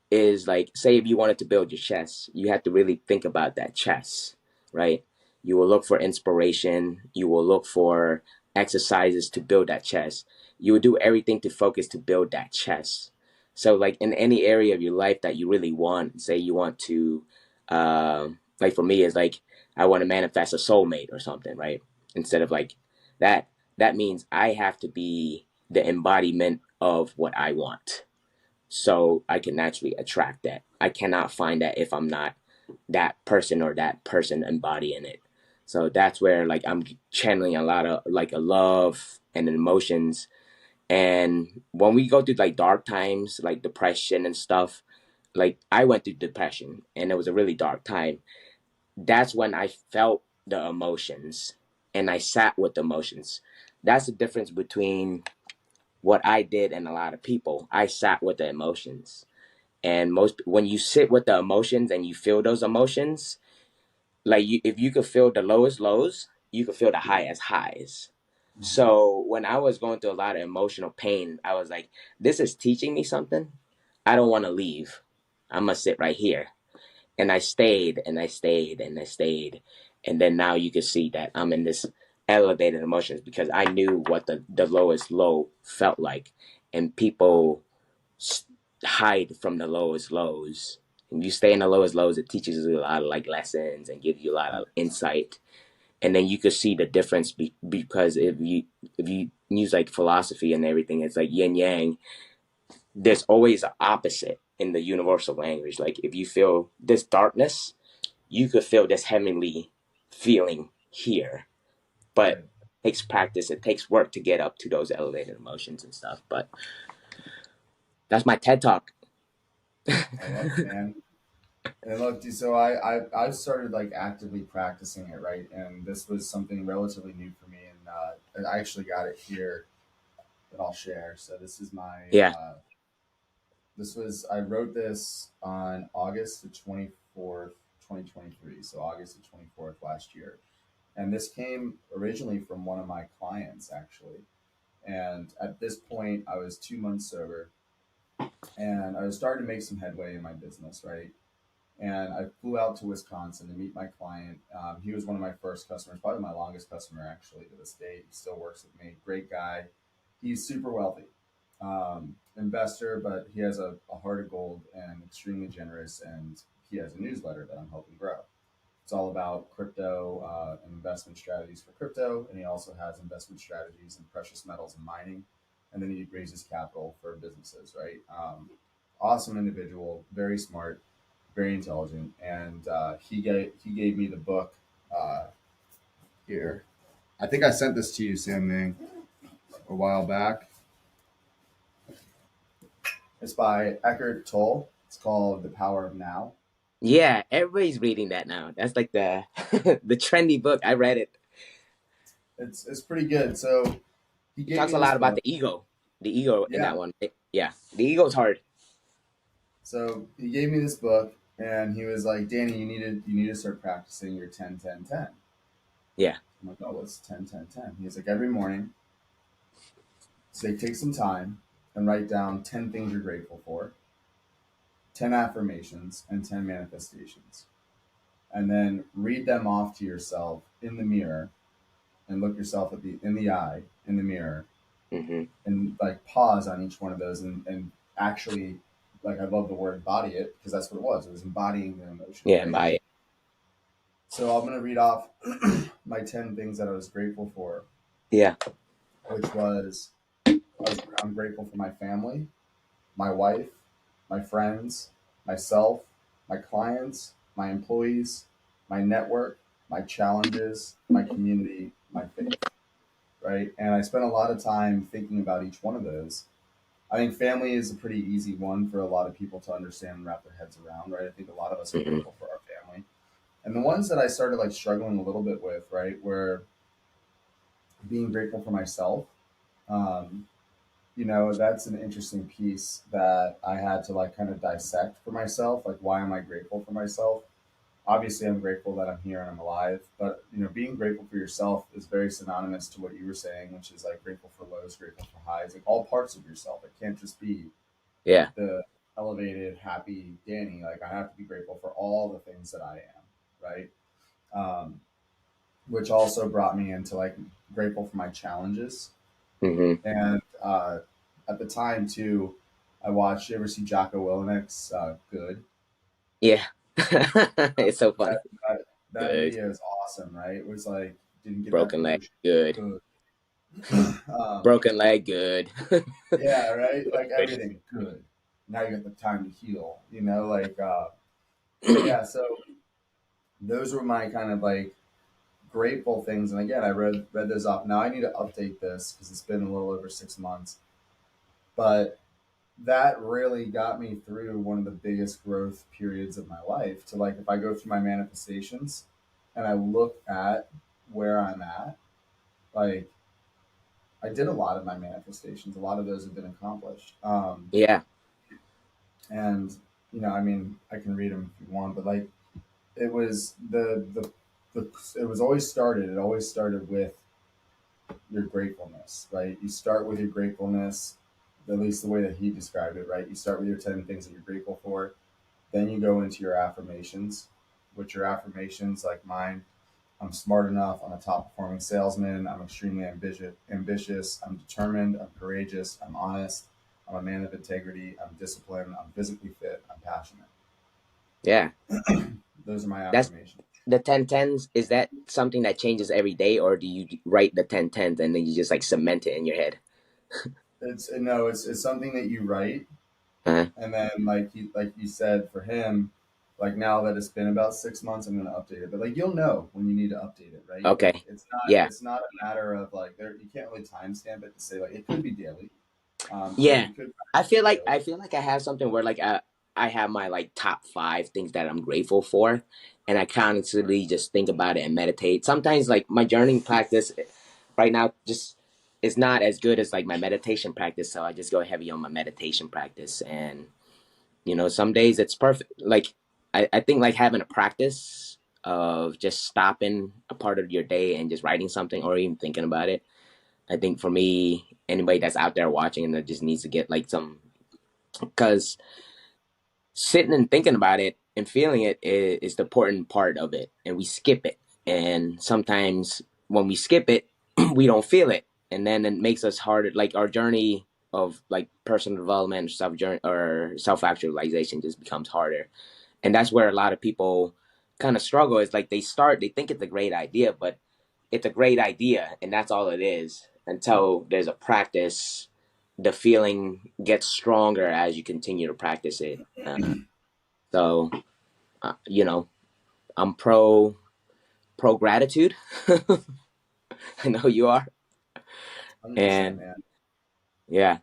is like, say if you wanted to build your chest, you have to really think about that chest, right? You will look for inspiration, you will look for exercises to build that chest. You will do everything to focus to build that chest. So like in any area of your life that you really want, say you want to like for me is like I want to manifest a soulmate or something, right? Instead of like that that means I have to be the embodiment of what I want, so I can naturally attract that. I cannot find that if I'm not that person or that person embodying it. So that's where like I'm channeling a lot of like a love and emotions. And when we go through like dark times, like depression and stuff, like I went through depression and it was a really dark time. That's when I felt the emotions and I sat with the emotions. That's the difference between what I did and a lot of people. I sat with the emotions, and most when you sit with the emotions and you feel those emotions, like if you could feel the lowest lows, you could feel the highest highs. So when I was going through a lot of emotional pain, I was like, this is teaching me something. I don't want to leave. I'm gonna sit right here. And I stayed and I stayed and I stayed, and then now you can see that I'm in this elevated emotions because I knew what the lowest low felt like. And people hide from the lowest lows, If you stay in the lowest lows, it teaches you a lot of like lessons and gives you a lot of insight. And then you could see the difference because if you use like philosophy and everything, it's like yin yang. There's always an opposite in the universal language. Like if you feel this darkness, you could feel this heavenly feeling here, but Right. it takes practice. It takes work to get up to those elevated emotions and stuff. But that's my TED talk. I love it, man. And look, dude, so I started like actively practicing it, right? And this was something relatively new for me, and I actually got it here that I'll share. So this is my Yeah. this was I wrote this on August the 24th, 2023. So August the 24th last year, and this came originally from one of my clients actually. And at this point, I was 2 months sober, and I was starting to make some headway in my business, right? And I flew out to Wisconsin to meet my client. He was one of my first customers, probably my longest customer actually to this day. He still works with me. Great guy. He's super wealthy, investor, but he has a heart of gold and extremely generous. And he has a newsletter that I'm helping grow. It's all about crypto and investment strategies for crypto, and he also has investment strategies in precious metals and mining. And then he raises capital for businesses, right? Awesome individual, very smart, very intelligent, and he gave me the book here. I think I sent this to you, Samnang, a while back. It's by Eckhart Tolle. It's called The Power of Now. Yeah, everybody's reading that now. That's like the the trendy book. I read it. It's pretty good. So he It gave talks me a this lot about book. the ego in Yeah. that one. Yeah, the ego's hard. So he gave me this book, and he was like, "Danny, you need to start practicing your 10-10-10." Yeah. I'm like, "Oh, what's 10-10-10?" He's like, "Every morning, say take some time and write down 10 things you're grateful for, 10 affirmations, and 10 manifestations, and then read them off to yourself in the mirror, and look yourself in the eye in the mirror, Hmm. and like pause on each one of those, and actually, like, I love the word body it, because that's what it was. It was embodying the emotion, Yeah, and right?" buy it. So I'm gonna read off my 10 things that I was grateful for, Yeah. which was I'm grateful for my family, my wife, my friends, myself, my clients, my employees, my network, my challenges, my community, my faith. Right, and I spent a lot of time thinking about each one of those. I think family is a pretty easy one for a lot of people to understand and wrap their heads around. Right, I think a lot of us are Hmm. grateful for our family. And the ones that I started like struggling a little bit with, right, were being grateful for myself. Um, that's an interesting piece that I had to like kind of dissect for myself. Like, why am I grateful for myself? Obviously, I'm grateful that I'm here and I'm alive, but being grateful for yourself is very synonymous to what you were saying, which is like grateful for lows, grateful for highs, like all parts of yourself. It can't just be Yeah. the elevated, happy Danny. Like, I have to be grateful for all the things that I am, right? Um, which also brought me into like grateful for my challenges. Hmm. And at the time too, I watched. You ever see Jocko Willenick's Good? Yeah. It's so funny. That, that that Good. video is awesome, right? It was like, didn't get that Broken leg. promotion. Good. Good. um, Broken leg. Good. yeah, right. Like Good. everything good. Now you got the time to heal. But yeah. So those were my kind of like grateful things. And again, I read those off. Now I need to update this because it's been a little over 6 months. But that really got me through one of the biggest growth periods of my life. To like, if I go through my manifestations and I look at where I'm at, like, I did a lot of my manifestations. A lot of those have been accomplished. Yeah. And I mean, I can read them if you want, but like, it was it was always started. It always started with your gratefulness, right? You start with your gratefulness, at least the way that he described it, right? You start with your 10 things that you're grateful for. Then you go into your affirmations, which your affirmations, like mine, I'm smart enough, I'm a top performing salesman, I'm extremely ambitious, I'm determined, I'm courageous, I'm honest, I'm a man of integrity, I'm disciplined, I'm physically fit, I'm passionate. Yeah. Those are my That's affirmations. the 10 10s. Is that something that changes every day, or do you write the 10 10s and then you just like cement it in your head? It's no, it's something that you write, Uh-huh. and then like you said for him, like now that it's been about 6 months, I'm gonna update it. But like you'll know when you need to update it, right? Like Okay. it's not Yeah. it's not a matter of like there you can't really timestamp it to say like it could be daily. Yeah. You could I practice feel it like daily. I feel like I have something where like I have my like top 5 things that I'm grateful for, and I constantly just think about it and meditate. Sometimes like my journaling practice right now just is not as good as like my meditation practice, so I just go heavy on my meditation practice. And some days it's perfect. Like I think like having a practice of just stopping a part of your day and just writing something or even thinking about it. I think for me, anybody that's out there watching and that just needs to get like some, because sitting and thinking about it and feeling it is the important part of it, and we skip it. And sometimes when we skip it, we don't feel it, and then it makes us harder. Like our journey of like personal development, self journey or self actualization just becomes harder, and that's where a lot of people kind of struggle. Is like they think it's a great idea, but it's a great idea, and that's all it is until there's a practice. The feeling gets stronger as you continue to practice it. So, you know, I'm pro gratitude. I know you are, 100%, and man. yeah,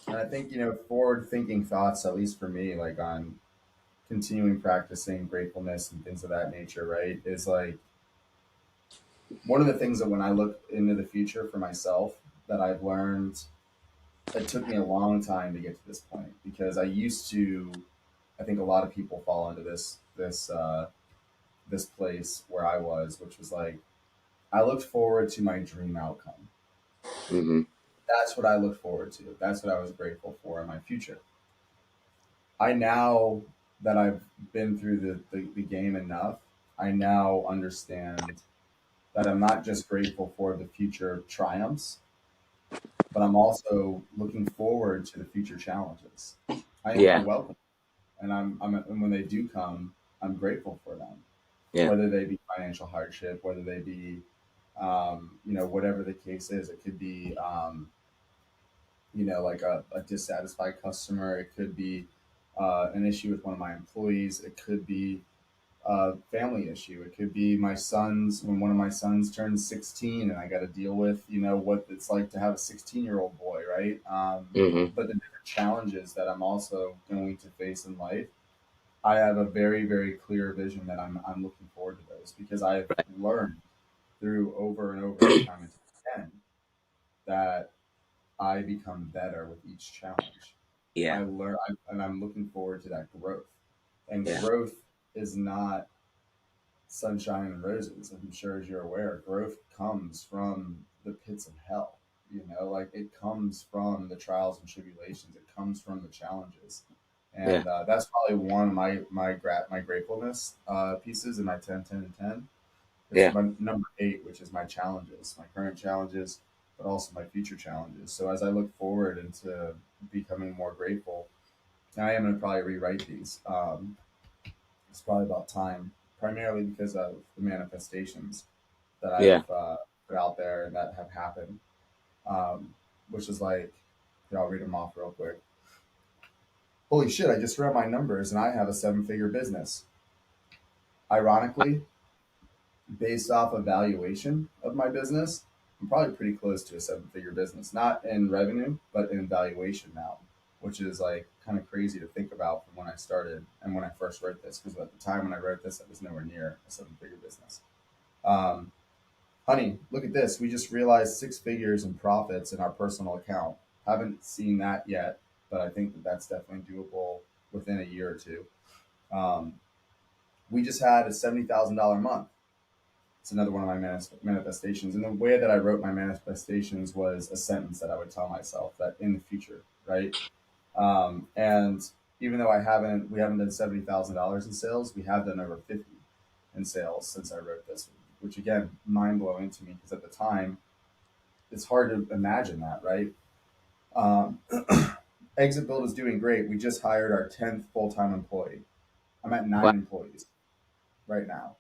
And I think forward thinking thoughts, at least for me, like on continuing practicing gratefulness and things of that nature, right? Is like one of the things that when I look into the future for myself that I've learned, it took me a long time to get to this point because I used to. I think a lot of people fall into this place where I was, which was like I looked forward to my dream outcome. hmm That's what I looked forward to. That's what I was grateful for in my future. I now that I've been through the game enough, I now understand that I'm not just grateful for the future triumphs, but I'm also looking forward to the future challenges. I yeah, welcome, and when they do come, I'm grateful for them, yeah, whether they be financial hardship, whether they be, whatever the case is. It could be, like a dissatisfied customer. It could be an issue with one of my employees. It could be a family issue. It could be when one of my sons turns 16 and I got to deal with, what it's like to have a 16-year-old boy, right? hmm But the different challenges that I'm also going to face in life, I have a very, very clear vision that I'm looking forward to those because I've right, learned through over and over and time and time again that I become better with each challenge. yeah, And I'm looking forward to that growth. And yeah, growth is not sunshine and roses. I'm sure as you're aware, growth comes from the pits of hell. Like it comes from the trials and tribulations. It comes from the challenges, yeah, and that's probably one of my gratefulness pieces in my 10, 10, and 10. It's yeah, my number 8, which is my challenges, my current challenges, but also my future challenges. So as I look forward into becoming more grateful, I am going to probably rewrite these. It's probably about time, primarily because of the manifestations that yeah. I've put out there and that have happened, um, which is like, here, I'll read them off real quick. Holy shit, I just ran my numbers and I have a 7-figure business. Ironically, based off of valuation of my business, I'm probably pretty close to a 7-figure business, not in revenue, but in valuation now, which is like kind of crazy to think about from when I started and when I first wrote this, because at the time when I wrote this, it was nowhere near a 7-figure business. Um, Honey, look at this. We just realized 6 figures in profits in our personal account. Haven't seen that yet, but I think that that's definitely doable within a year or two. Um, we just had a $70,000 month. It's another one of my manifestations. And the way that I wrote my manifestations was a sentence that I would tell myself that in the future, right? And even though we haven't done $70,000 in sales, we have done over 50 in sales since I wrote this, which again, mind blowing to me because at the time it's hard to imagine that, right? Um, Exit Build is doing great. We just hired our 10th full time employee. I'm at 9 Well, employees right now.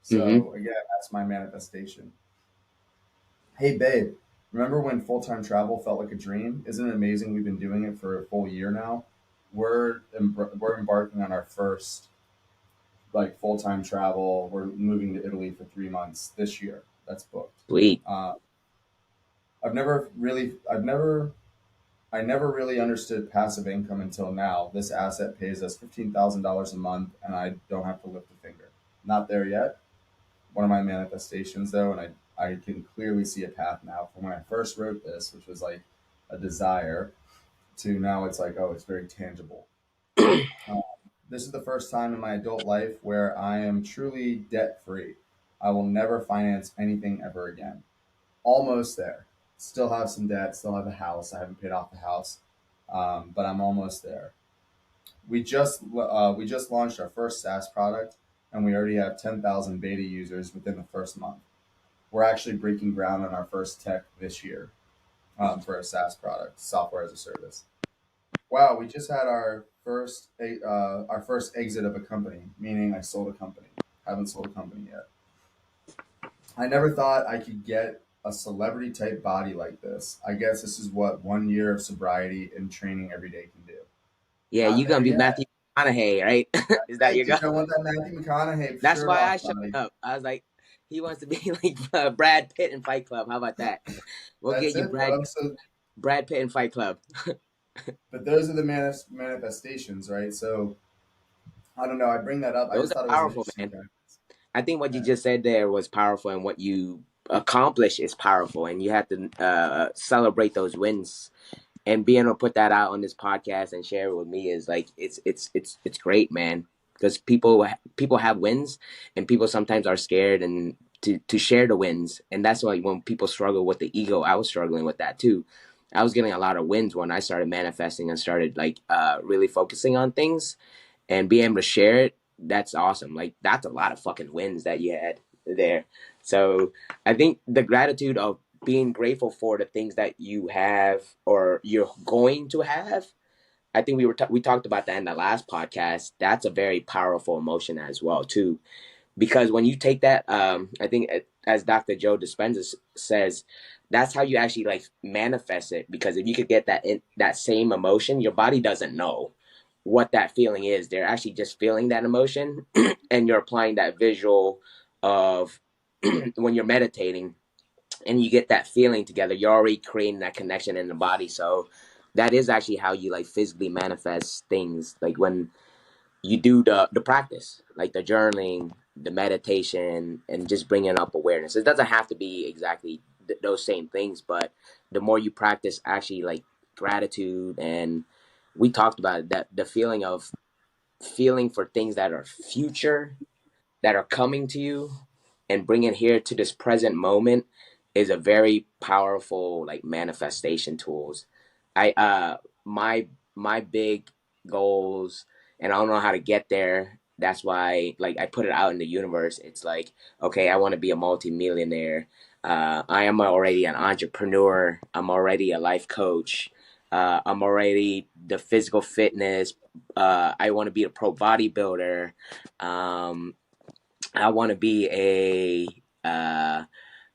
mm-hmm. So again, that's my manifestation. Hey babe, remember when full-time travel felt like a dream? Isn't it amazing we've been doing it for a full year now? We're embarking on our first like full-time travel. We're moving to Italy for 3 months this year. That's booked. Sweet. Uh, I never really understood passive income until now. This asset pays us $15,000 a month, and I don't have to lift a finger. Not there yet. One of my manifestations, though, and I can clearly see a path now from when I first wrote this, which was like a desire, to now it's like, oh, it's very tangible. Uh, this is the first time in my adult life where I am truly debt free. I will never finance anything ever again. Almost there. Still have some debt, still have a house. I haven't paid off the house, but I'm almost there. We just launched our first SaaS product, and we already have 10,000 beta users within the first month. We're actually breaking ground on our first tech this year for a SaaS product, software as a service. Wow, we just had our first exit of a company, meaning I sold a company. Haven't sold a company yet. I never thought I could get a celebrity type body like this. I guess this is what 1 year of sobriety and training every day can do. Yeah, Not you there gonna be yet. Matthew McConaughey, right? Is that Hey, your dude, guy? I want that Matthew McConaughey That's shirt why I off, showed buddy. up. I was like, he wants to be like Brad Pitt in Fight Club. How about that? We'll That's get you it, bro. So, Brad Pitt in Fight Club. but those are the manifestations, right? So I don't know. I bring that up. I Those just are thought it was an powerful, interesting man. practice. I think what you Yeah. just said there was powerful, and what you accomplish is powerful, and you have to celebrate those wins. And being able to put that out on this podcast and share it with me is like it's great, man. Because people have wins, and people sometimes are scared and to share the wins, and that's why when people struggle with the ego, I was struggling with that too. I was getting a lot of wins when I started manifesting and started like really focusing on things and being able to share it. That's awesome. Like that's a lot of fucking wins that you had there. So I think the gratitude of being grateful for the things that you have or you're going to have. I think we talked about that in the last podcast. That's a very powerful emotion as well too, because when you take that, I think as Dr. Joe Dispenza says, that's how you actually like manifest it. Because if you could get that same emotion, your body doesn't know what that feeling is. They're actually just feeling that emotion, and you're applying that visual of when you're meditating and you get that feeling together, you're already creating that connection in the body. So that is actually how you like physically manifest things. Like when you do the practice, like the journaling, the meditation, and just bringing up awareness. It doesn't have to be exactly those same things, but the more you practice, actually like gratitude, and we talked about it, that the feeling of feeling for things that are future, that are coming to you, and bring it here to this present moment is a very powerful like manifestation tools. I my big goals, and I don't know how to get there. That's why like I put it out in the universe. It's like, okay, I want to be a multimillionaire. I am already an entrepreneur. I'm already a life coach. I'm already the physical fitness. I want to be a pro bodybuilder. Um, I want to be a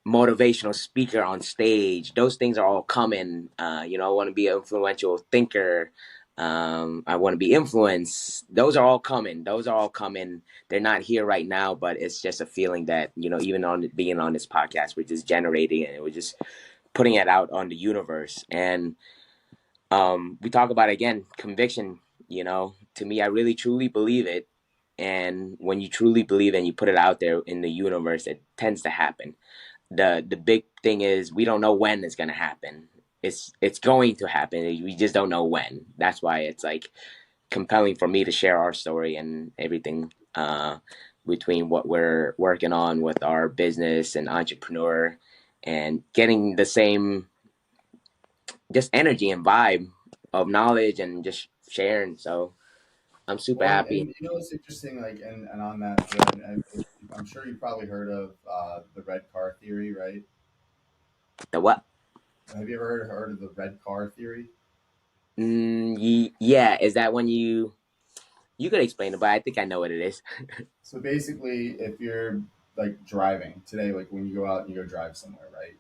motivational speaker on stage. Those things are all coming. I want to be an influential thinker. I want to be influenced. Those are all coming. Those are all coming. They're not here right now, but it's just a feeling that, even on being on this podcast, we're just generating it. We're just putting it out on the universe. And we talk about again conviction. To me, I really truly believe it. And when you truly believe and you put it out there in the universe, it tends to happen. The big thing is we don't know when it's gonna happen. It's going to happen. We just don't know when. That's why it's like compelling for me to share our story and everything between what we're working on with our business and entrepreneur and getting the same just energy and vibe of knowledge and just sharing. So I'm super Well, happy. and it's interesting, like, and on that thread, I'm sure you've probably heard of the red car theory, right? The what? Have you ever heard of the red car theory? Yeah, is that when you? You could explain it, but I think I know what it is. So basically, if you're like driving today, like when you go out and you go drive somewhere, right?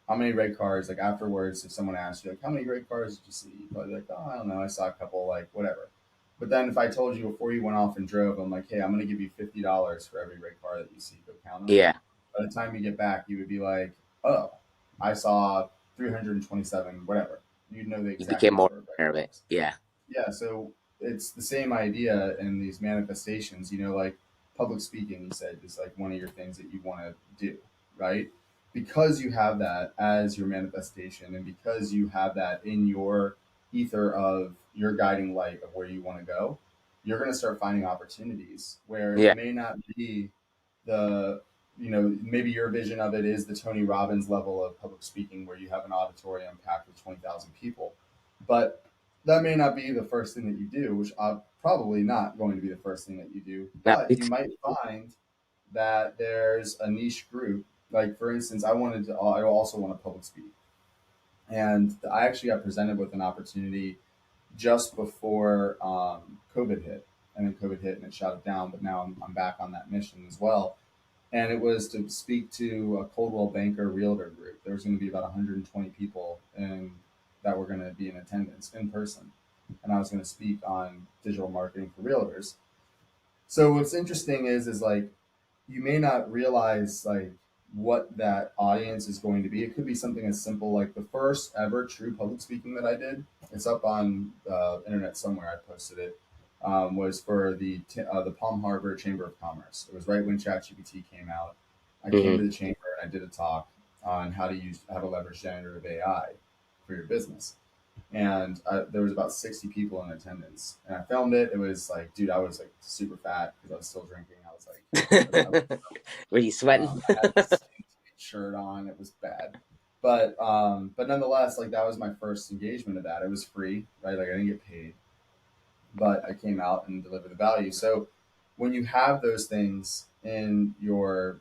How many red cars? Like afterwards, if someone asks you, like, how many red cars did you see? You'd probably be like, oh, I don't know, I saw a couple, like whatever. But then if I told you before you went off and drove, I'm like, hey, I'm going to give you $50 for every red car that you see. Go count them. Yeah, By the time you get back, you would be like, oh, I saw 327, whatever. You'd know the you exact became more number of red aware of it. cars. Yeah, Yeah, so it's the same idea in these manifestations, like public speaking, you said, is like one of your things that you want to do, right? Because you have that as your manifestation and because you have that in your ether of your guiding light of where you want to go, you're going to start finding opportunities where it yeah, may not be the, maybe your vision of it is the Tony Robbins level of public speaking where you have an auditorium packed with 20,000 people. But that may not be the first thing that you do, which probably not going to be the first thing that you do, no, but you it's might find that there's a niche group. Like for instance, I also want to public speak, and I actually got presented with an opportunity just before COVID hit, and then COVID hit and it shut it down. But now I'm back on that mission as well, and it was to speak to a Coldwell Banker Realtor group. There was going to be about 120 people, and that were going to be in attendance in person, and I was going to speak on digital marketing for realtors. So what's interesting is like you may not realize like what that audience is going to be. It could be something as simple like the first ever true public speaking that I did. It's up on the internet somewhere. I posted it. Was for the Palm Harbor Chamber of Commerce. It was right when ChatGPT came out. I came hmm to the chamber and I did a talk on how to leverage generative AI for your business, and there was about 60 people in attendance. And I filmed it. It was like, dude, I was like super fat because I was still drinking. I was like, I was Were you sweating? I had this skinny shirt on. It was bad, but nonetheless, like that was my first engagement of that. It was free, right? Like I didn't get paid, but I came out and delivered the value. So when you have those things in your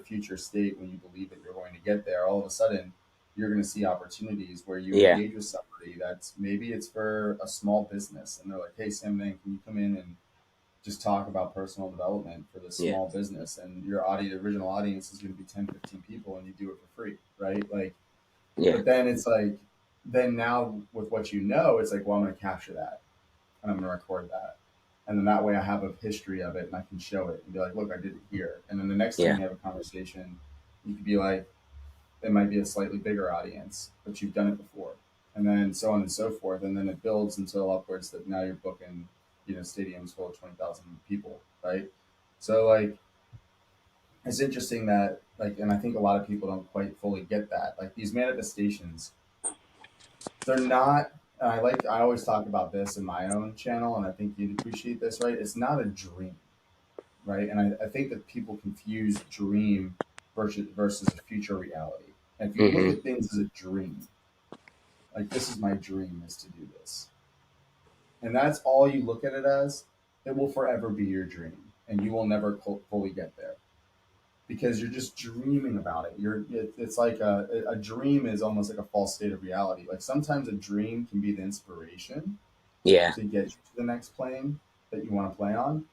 future state, when you believe that you're going to get there, all of a sudden you're going to see opportunities where you Yeah, engage with somebody that's maybe it's for a small business and they're like, hey, Samnang, can you come in and just talk about personal development for this yeah, small business, and your original audience is going to be 10, 15 people and you do it for free, right? Like, yeah, but then it's like, then now with what it's like, well, I'm going to capture that and I'm going to record that. And then that way I have a history of it and I can show it and be like, look, I did it here. And then the next time yeah, you have a conversation, you could be like, it might be a slightly bigger audience, but you've done it before. And then so on and so forth. And then it builds until upwards that now you're booking, stadiums full of 20,000 people, right? So like, it's interesting that like, and I think a lot of people don't quite fully get that. Like these manifestations, they're not, I always talk about this in my own channel, and I think you'd appreciate this, right? It's not a dream, right? And I think that people confuse dream versus a future reality. And if you look hmm at things as a dream, like this is my dream is to do this, and that's all you look at it as, it will forever be your dream, and you will never fully get there because you're just dreaming about it. It's like a dream is almost like a false state of reality. Like sometimes a dream can be the inspiration yeah, to get you to the next plane that you want to play on,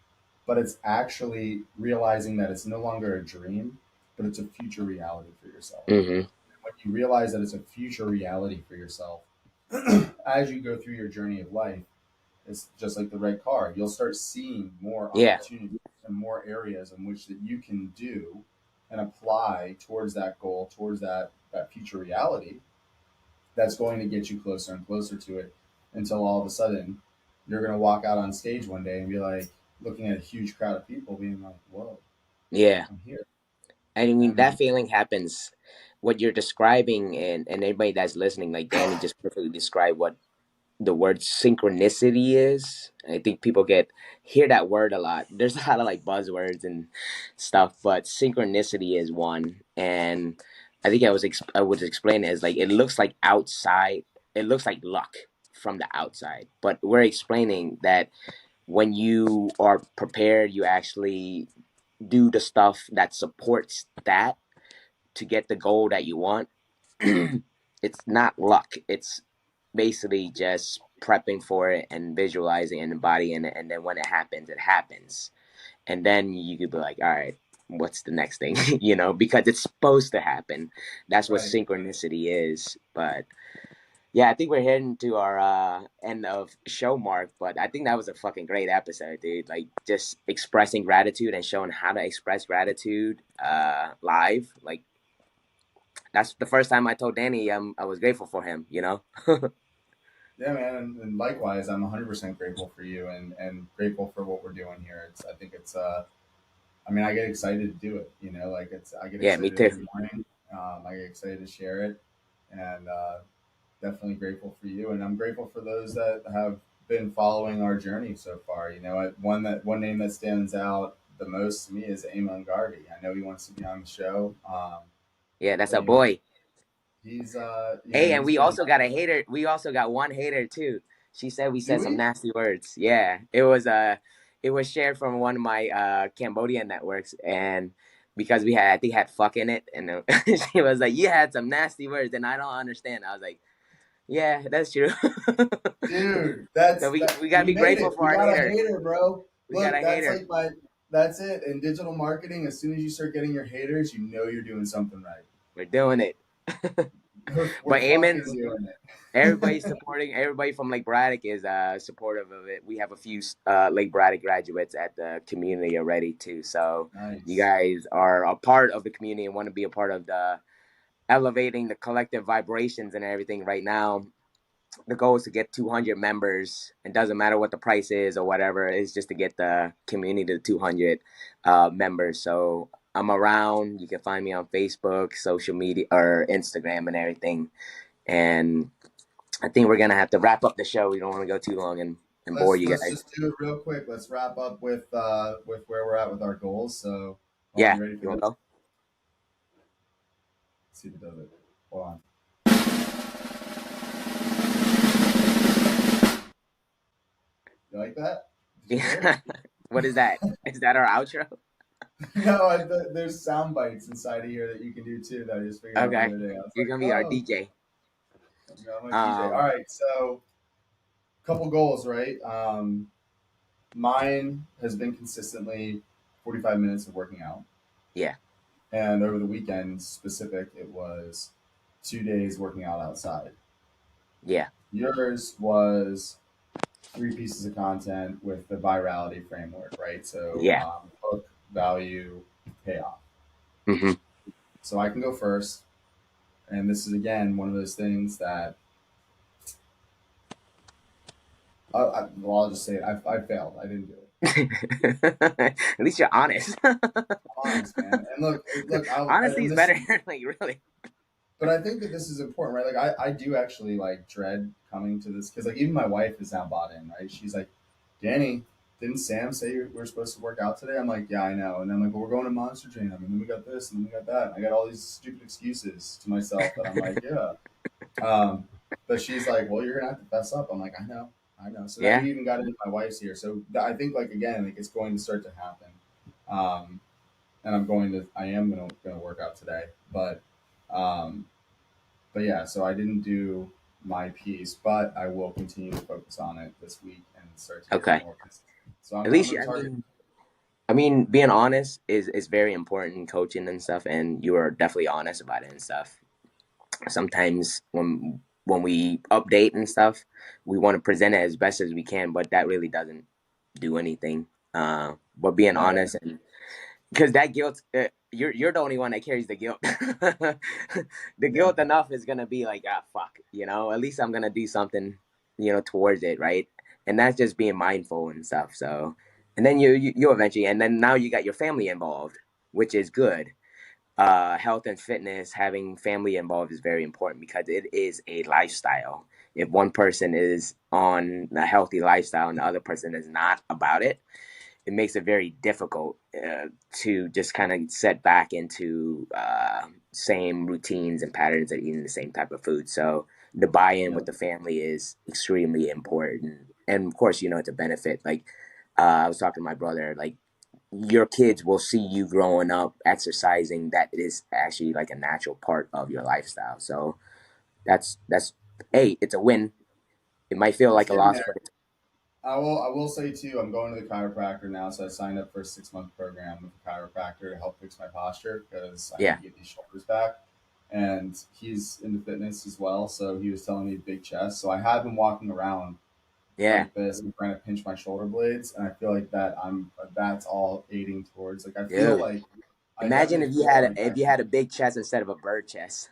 but it's actually realizing that it's no longer a dream, but it's a future reality for yourself. hmm When you realize that it's a future reality for yourself, as you go through your journey of life, it's just like the red car. You'll start seeing more yeah, opportunities and more areas in which that you can do and apply towards that goal, towards that future reality that's going to get you closer and closer to it until all of a sudden you're going to walk out on stage one day and be like looking at a huge crowd of people being like, whoa, yeah. I'm here. I I mean, that mean, feeling happens. What you're describing, and anybody that's listening, like Danny just perfectly described what the word synchronicity is. I think people get hear that word a lot. There's a lot of like buzzwords and stuff, but synchronicity is one. And I think I was explaining it as like it looks like outside. It looks like luck from the outside, but we're explaining that when you are prepared, you actually do the stuff that supports that to get the goal that you want. It's not luck. It's basically just prepping for it and visualizing and embodying it, and then when it happens, it happens. And then you could be like, all right, what's the next thing? Because it's supposed to happen. That's what Right. synchronicity is. But yeah, I think we're heading to our end of show mark, but I think that was a fucking great episode, dude. Like just expressing gratitude and showing how to express gratitude live. Like that's the first time I told Danny I was grateful for him. Yeah, man, and likewise, I'm 100% grateful for you and grateful for what we're doing here. I think it's I mean, I get excited to do it. Like I get Yeah, me excited too. every morning. I get excited to share it, and definitely grateful for you. And I'm grateful for those that have been following our journey so far. One name that stands out the most to me is Amon Garvey. I know he wants to be on the show, Yeah, that's but a boy. he's Hey, and he's we been. also got a hater. We also got one hater too. She said we Do said some we? nasty words. Yeah, it was shared from one of my Cambodian networks, and because we had I think had fuck in it, and she was like, "You had some nasty words," and I don't understand. I was like, "Yeah, that's true." Dude, So that's we that we gotta we be made grateful it. for We our got a hater. hater, bro. We got Look, a hater. that's it. In digital marketing, as soon as you start getting your haters, you know you're doing something right. We're doing it. We're But fucking Eamon's doing everybody's it. supporting. Everybody from Lake Braddock is supportive of it. We have a few Lake Braddock graduates at the community already too. So you Nice. guys are a part of the community and want to be a part of the elevating the collective vibrations and everything. Right now, the goal is to get 200 members. It doesn't matter what the price is or whatever. It's just to get the community to 200 members. So I'm around. You can find me on Facebook, social media, or Instagram and everything. And I think we're gonna have to wrap up the show. We don't want to go too long and bore you Let's guys. just do it real quick. Let's wrap up with where we're at with our goals. So, hold on, Yeah, you ready for you want this? to go? Let's see if it does it. Hold on. You like that? Did you hear Yeah. What is that? Is that our outro? it? No, there's sound bites inside of here that you can do too. That I just figured out the Okay, other day. I was you're like, gonna be our oh, DJ. I'm a DJ. All Um, right, so couple goals, right? Mine has been consistently 45 minutes of working out. yeah, And over the weekend specific, it was 2 days working out outside. yeah, Yours was three pieces of content with the virality framework, right? So yeah. hook, value, payoff. Hmm. So I can go first. And this is, again, one of those things that, well, I'll just say it. I failed. I didn't do it. At least you're honest. I'm honest, man. And look, Honesty and is this, better. Like really. but I think that this is important, right? Like I do actually like dread coming to this because like even my wife is now bought in, right? She's like, Danny, didn't Sam say we're supposed to work out today? I'm like, yeah, I know. And I'm like, but we're going to Monster Jam, and then we got this, and then we got that. And I got all these stupid excuses to myself that I'm like, yeah. Um, but she's like, well, you're gonna have to fess up. I'm like, I know, I know. So now Yeah. you even got into my wife's here. So I think like again, like it's going to start to happen. Um, and I am gonna work out today, um, but yeah, so I didn't do my piece, but I will continue to focus on it this week and start to get Okay. more consistent. So At I'm least going to I target. mean, being honest is very important in coaching and stuff, and you are definitely honest about it and stuff. Sometimes when we update and stuff, we want to present it as best as we can, but that really doesn't do anything. But being No, honest, and because that guilt, you're the only one that carries the guilt. The yeah, guilt enough is gonna be like, ah, fuck, at least I'm gonna do something, towards it, right? And that's just being mindful and stuff. So, and then you eventually, and then now you got your family involved, which is good. Health and fitness, having family involved is very important because it is a lifestyle. If one person is on a healthy lifestyle and the other person is not about it makes it very difficult to just kind of set back into same routines and patterns of eating the same type of food. So the buy-in yeah, with the family is extremely important, and of course, it's a benefit. Like I was talking to my brother, like your kids will see you growing up exercising. That is actually like a natural part of your lifestyle. So that's it's a win. It might feel It's like a getting loss, there. but it's, I will say too, I'm going to the chiropractor now, so I signed up for a 6 month program with a chiropractor to help fix my posture because I need yeah, to get these shoulders back. And he's into fitness as well, so he was telling me big chest. So I have been walking around yeah, like this and trying to pinch my shoulder blades, and I feel like that's all aiding towards like I feel dude. like I Imagine definitely if you feel had like if you had a big chest instead of a bird chest.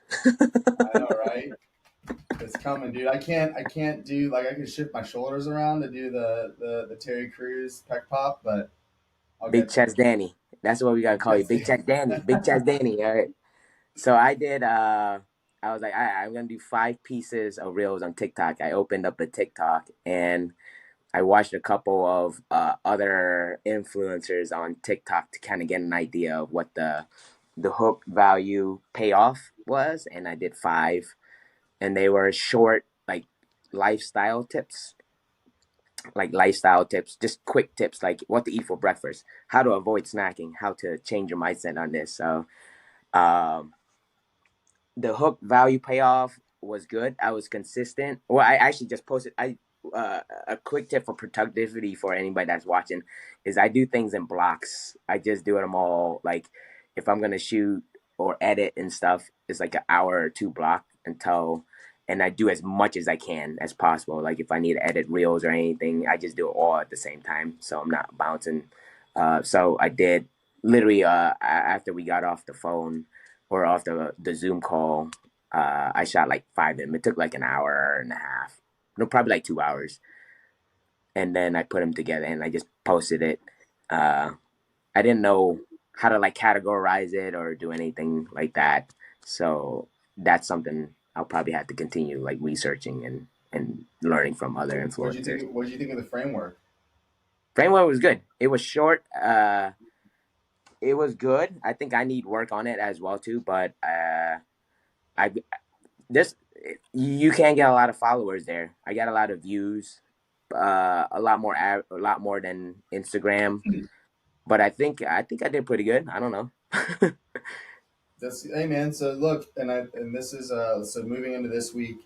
I know, right? It's coming, dude. I can't do like I can shift my shoulders around to do the Terry Crews pec pop, but I'll Big get there. chest Danny. That's what we gotta Big call you, chest. Big chest Danny. Big chest Danny. All right. So I did. I was like, all right, I'm gonna do 5 pieces of reels on TikTok. I opened up a TikTok and I watched a couple of other influencers on TikTok to kind of get an idea of what the hook value payoff was, and I did 5, and they were short, lifestyle tips, lifestyle tips, just quick tips, like what to eat for breakfast, how to avoid snacking, how to change your mindset on this. So um, the hook value payoff was good. I was consistent. Well, I actually just posted. A quick tip for productivity for anybody that's watching is I do things in blocks. I just do them all. Like if I'm gonna shoot or edit and stuff, it's like an hour or two block until, and I do as much as I can as possible. Like if I need to edit reels or anything, I just do it all at the same time, so I'm not bouncing. So I did literally after we got off the phone or off the Zoom call, I shot like 5 of them. It took like an hour and a half, no, probably like 2 hours, and then I put them together and I just posted it. Uh, I didn't know how to like categorize it or do anything like that, so that's something I'll probably have to continue like researching and learning from other What'd you influencers. think? What'd you think of the framework? Framework was good. It was short. It was good. I think I need work on it as well too, but I this you can't get a lot of followers there. I got a lot of views, a lot more than Instagram. But I think I did pretty good. I don't know. That's hey man. So look, and this is so moving into this week.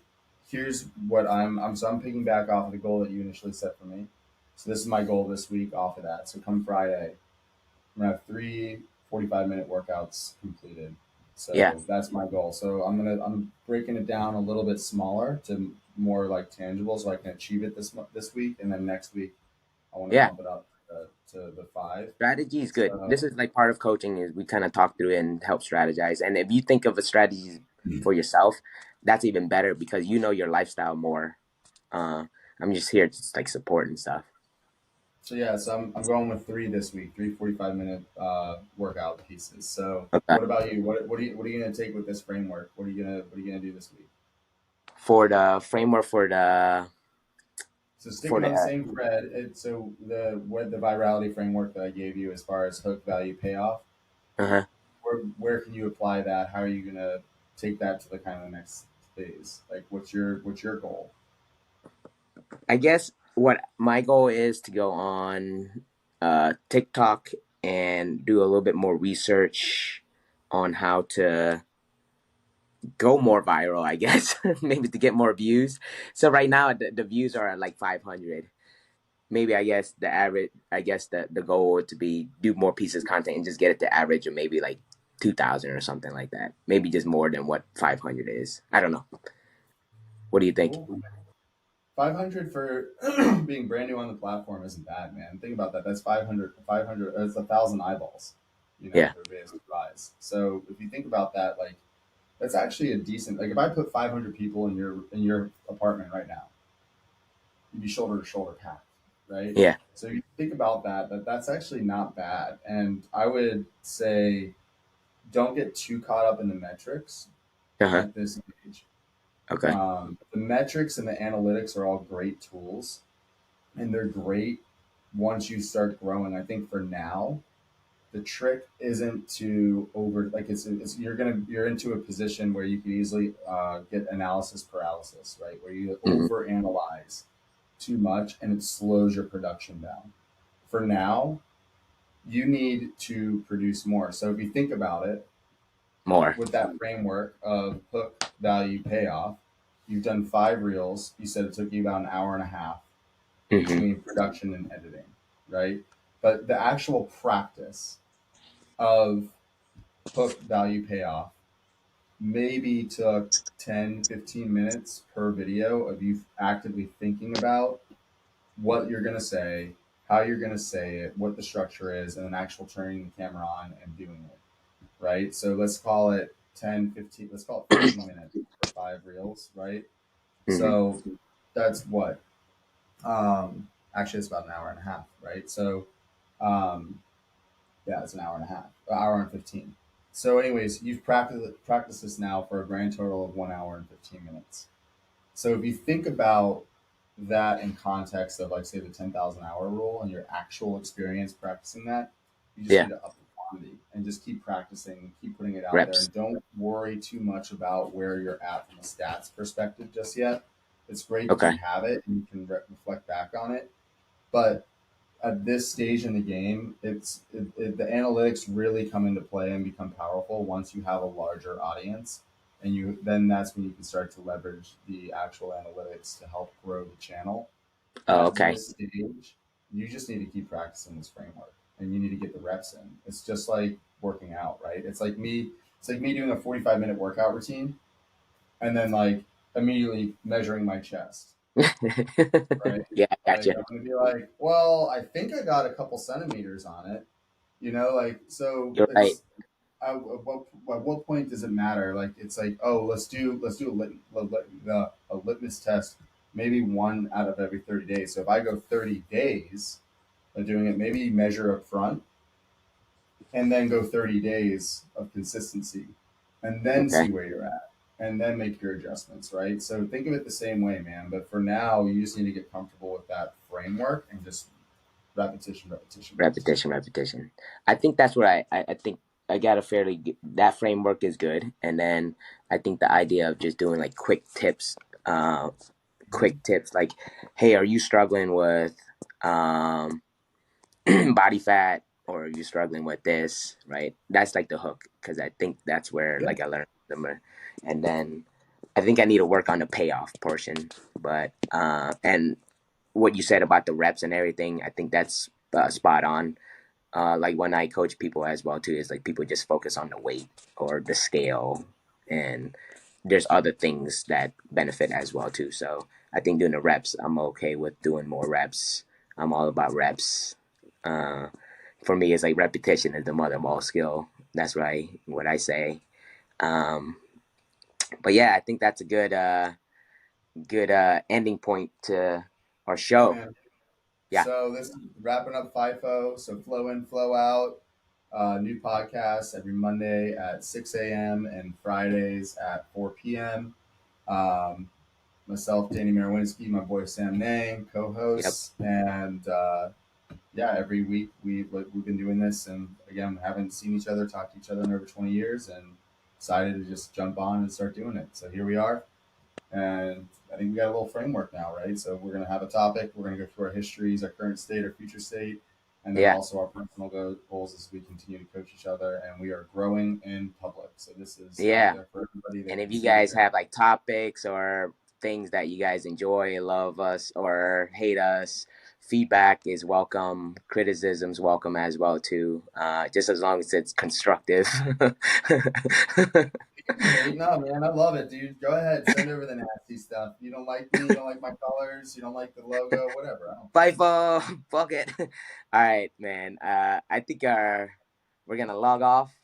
Here's what I'm picking back off of the goal that you initially set for me. So this is my goal this week off of that. So come Friday, I'm gonna have three 45-minute workouts completed. Yeah, So that's my goal. So I'm breaking it down a little bit smaller to more like tangible, so I can achieve it this week, and then next week I want to yeah. bump it up to the 5. Strategy is good. This So is like part of coaching is we kind of talk through it and help strategize. And if you think of a strategy for yourself, that's even better because you know your lifestyle more. Uh, I'm just here to just like support and stuff. so yeah, so I'm going with three this week, three 45-minute workout pieces. So Okay. what about you? What are you gonna take with this framework? What are you gonna do this week? For the framework So for sticking the on the same thread, so the virality framework that I gave you as far as hook value payoff, uh where can you apply that? How are you gonna take that to the kind of the next phase? Like what's your goal? I guess what my goal is to go on TikTok and do a little bit more research on how to go more viral, I guess, maybe to get more views. So right now the views are at like 500. Maybe I guess the goal would to be do more pieces of content and just get it to average of maybe like 2,000 or something like that. Maybe just more than what 500 is. I don't know. What do you think? Cool. 500 for being brand new on the platform isn't bad, man. Think about that. That's 500. 500. That's 1,000 eyeballs. Yeah. For business rise. So if you think about that, like that's actually a decent. Like if I put 500 people in your apartment right now, you'd be shoulder to shoulder packed, right? Yeah. So you think about that's actually not bad. And I would say don't get too caught up in the metrics Uh-huh. at this stage. Okay. The metrics and the analytics are all great tools, and they're great once you start growing. I think for now, the trick isn't to over like it's you're into a position where you can easily get analysis paralysis, right? Where you Mhm. over analyze too much and it slows your production down. For now, you need to produce more. So if you think about it More. with that framework of hook value payoff, You've done 5 reels. You said it took you about an hour and a half Mm-hmm. between production and editing, right? But the actual practice of hook value payoff maybe took 10, 15 minutes per video of you actively thinking about what you're going to say, how you're going to say it, what the structure is, and then actual turning the camera on and doing it, right? So let's call it 10, 15, let's call it 15 minutes for 5 reels, right? Mm-hmm. So that's what? Actually, it's about an hour and a half, right? So, um, yeah, it's an hour and a half, an hour and 15. So, anyways, you've practiced this now for a grand total of 1 hour and 15 minutes. So if you think about that in context of like say the 10,000 hour rule and your actual experience practicing that, you just Yeah. need to up the quantity and just keep practicing, keep putting it out there, Reps. and don't worry too much about where you're at from a stats perspective just yet. It's great that you Okay. have it and you can reflect back on it, but at this stage in the game, the analytics really come into play and become powerful once you have a larger audience, and that's when you can start to leverage the actual analytics to help grow the channel. But Oh, at okay. this stage, you just need to keep practicing this framework, and you need to get the reps in. It's just like working out, right? It's like me. It's like me doing a 45-minute workout routine, and then like immediately measuring my chest, right? Yeah, I Like gotcha. I'm gonna be like, well, I think I got a couple centimeters on it, like so. You're right. It's at what point does it matter? Like it's like, oh, let's do a litmus test, maybe one out of every 30 days. So if I go 30 days of doing it, maybe measure up front and then go 30 days of consistency and then Okay. see where you're at and then make your adjustments, right? So think of it the same way, man. But for now, you just need to get comfortable with that framework and just repetition, repetition, repetition. Repetition, repetition. I think that's what I think I got a that framework is good. And then I think the idea of just doing like uh, quick tips like, hey, are you struggling with um, body fat or are you struggling with this, right? That's like the hook because I think that's where Yeah, like I learned them. And then I think I need to work on the payoff portion. But, and what you said about the reps and everything, I think that's spot on. Like when I coach people as well too, is like people just focus on the weight or the scale, and there's other things that benefit as well too. So I think doing the reps, I'm okay with doing more reps. I'm all about reps. Uh, for me, it's like repetition is the mother of all skill. That's right, what I say. Um, but yeah, I think that's a good ending point to our yeah, show. man. Yeah. So this is wrapping up FIFO. So flow in, flow out. New podcast every Monday at 6 a.m. and Fridays at 4 p.m. Um, Myself, Danny Marowinski, my boy Sam Nang, Yep. co-hosts, and yeah, every week we've been doing this, and again, haven't seen each other, talked to each other in over 20 years, and decided to just jump on and start doing it. So here we are, and I think we got a little framework now, right? So we're gonna have a topic. We're gonna go through our histories, our current state, our future state, and then Yeah. also our personal goals as we continue to coach each other, and we are growing in public. So this is out Yeah. there for everybody And that if can you see guys that. have like topics or things that you guys enjoy, love us, or hate us, feedback is welcome. Criticism's welcome as well too. Just as long as it's constructive. Hey, no, man, I love it, dude. Go ahead, send over the nasty stuff. You don't like me, you don't like my colors, you don't like the logo, whatever. I don't care. FIFO, fuck it. All right, man. I think we're gonna log off,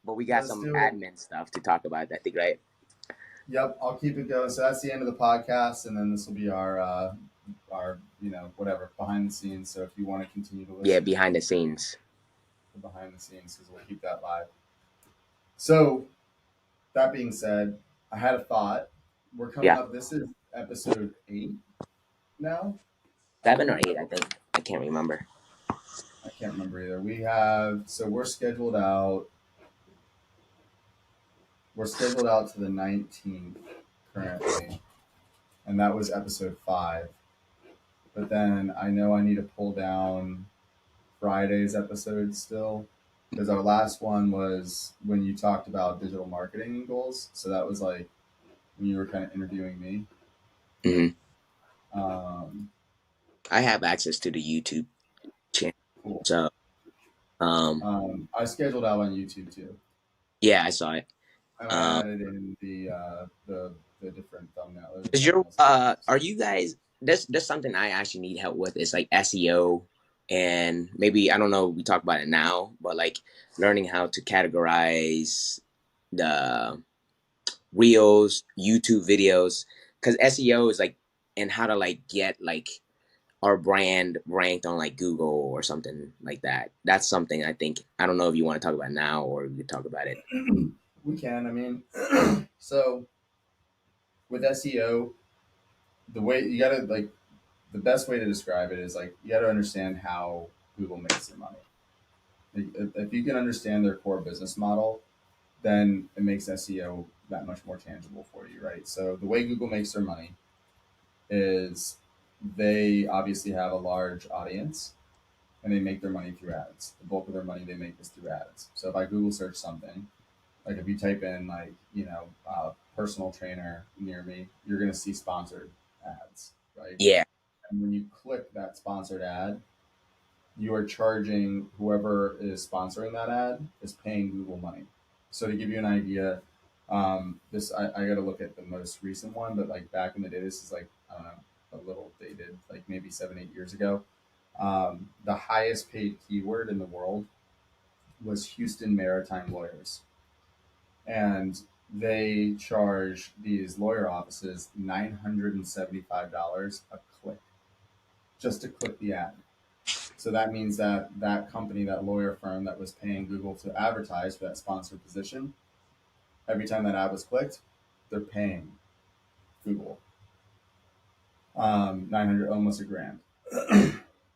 but we got Let's some do it. admin stuff to talk about. I think, right? Yep, I'll keep it going. So that's the end of the podcast, and then this will be our whatever behind the scenes. So if you want to continue to Yeah, listen, behind the scenes. behind the scenes because we'll keep that live. So that being said, I had a thought. We're coming Yeah, up. This is episode 8 now, I 7 or 8, believe. I think. I can't remember. I can't remember either. We're scheduled out. We're scheduled out to the 19th currently, and that was episode 5. But then I know I need to pull down Friday's episode still because our last one was when you talked about digital marketing goals. So that was like when you were kind of interviewing me. Hmm. Um, I have access to the YouTube channel, cool. so I scheduled out on YouTube too, yeah, I saw it. and I Um, added in the different thumbnail or the is your thumbnails and videos. are you guys? That's something I actually need help with. It's like SEO, and maybe I don't know. We talk about it now, but like learning how to categorize the reels, YouTube videos, because SEO is like, and how to like get like our brand ranked on like Google or something like that. That's something I think, I don't know if you want to talk about now or we could talk about it. We can. I mean, so with SEO, the way you gotta like the best way to describe it is like you gotta understand how Google makes their money. Like, if you can understand their core business model, then it makes SEO that much more tangible for you, right? So the way Google makes their money is they obviously have a large audience and they make their money through ads. The bulk of their money they make is through ads. So if I Google search something, like if you type in like, personal trainer near me, you're gonna see sponsored ads, right? Yeah. And when you click that sponsored ad, you are charging whoever is sponsoring that ad is paying Google money. So to give you an idea, this I got to look at the most recent one, but like back in the day, this is like I don't know, a little dated, like maybe 7 8 years ago. The highest paid keyword in the world was Houston maritime lawyers, and they charge these lawyer offices $975 a click just to click the ad. So that means that that company, that lawyer firm that was paying Google to advertise for that sponsored position, every time that ad was clicked, they're paying Google 900, almost a grand,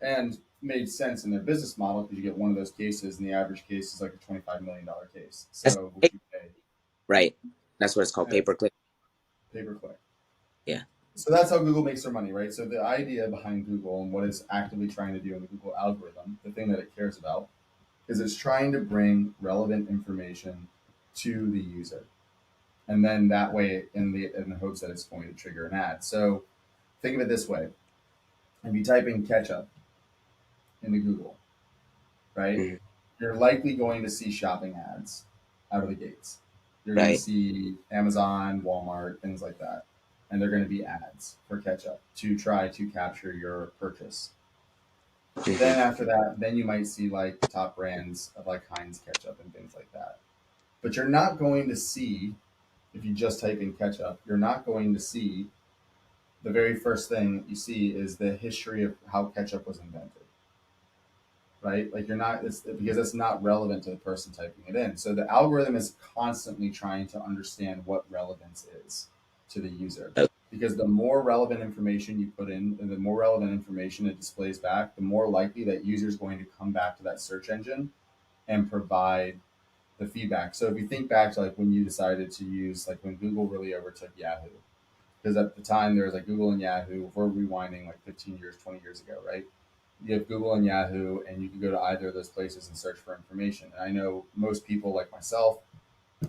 and made sense in their business model because you get one of those cases, and the average case is like a $25 million case. That's So which you pay, right. That's what it's called, and pay it's per click. pay per click. Yeah. So that's how Google makes their money, right? So the idea behind Google and what it's actively trying to do in the Google algorithm, the thing that it cares about, is it's trying to bring relevant information to the user, and then that way, in the hopes that it's going to trigger an ad. So think of it this way: if you type in ketchup into Google, right, Hmm. you're likely going to see shopping ads out of the gates. You're going to Right. see Amazon, Walmart, things like that, and they're going to be ads for ketchup to try to capture your purchase. Hmm. Then after that, then you might see like the top brands of like Heinz ketchup and things like that. But you're not going to see, if you just type in ketchup, you're not going to see the very first thing you see is the history of how ketchup was invented, right? Like you're not, it's because it's not relevant to the person typing it in. So the algorithm is constantly trying to understand what relevance is to the user. Because the more relevant information you put in, and the more relevant information it displays back, the more likely that user is going to come back to that search engine and provide the feedback. So if you think back to like when you decided to use, like when Google really overtook Yahoo, because at the time there was like Google and Yahoo. We're rewinding like 15 years, 20 years ago, right? You have Google and Yahoo, and you can go to either of those places and search for information. And I know most people like myself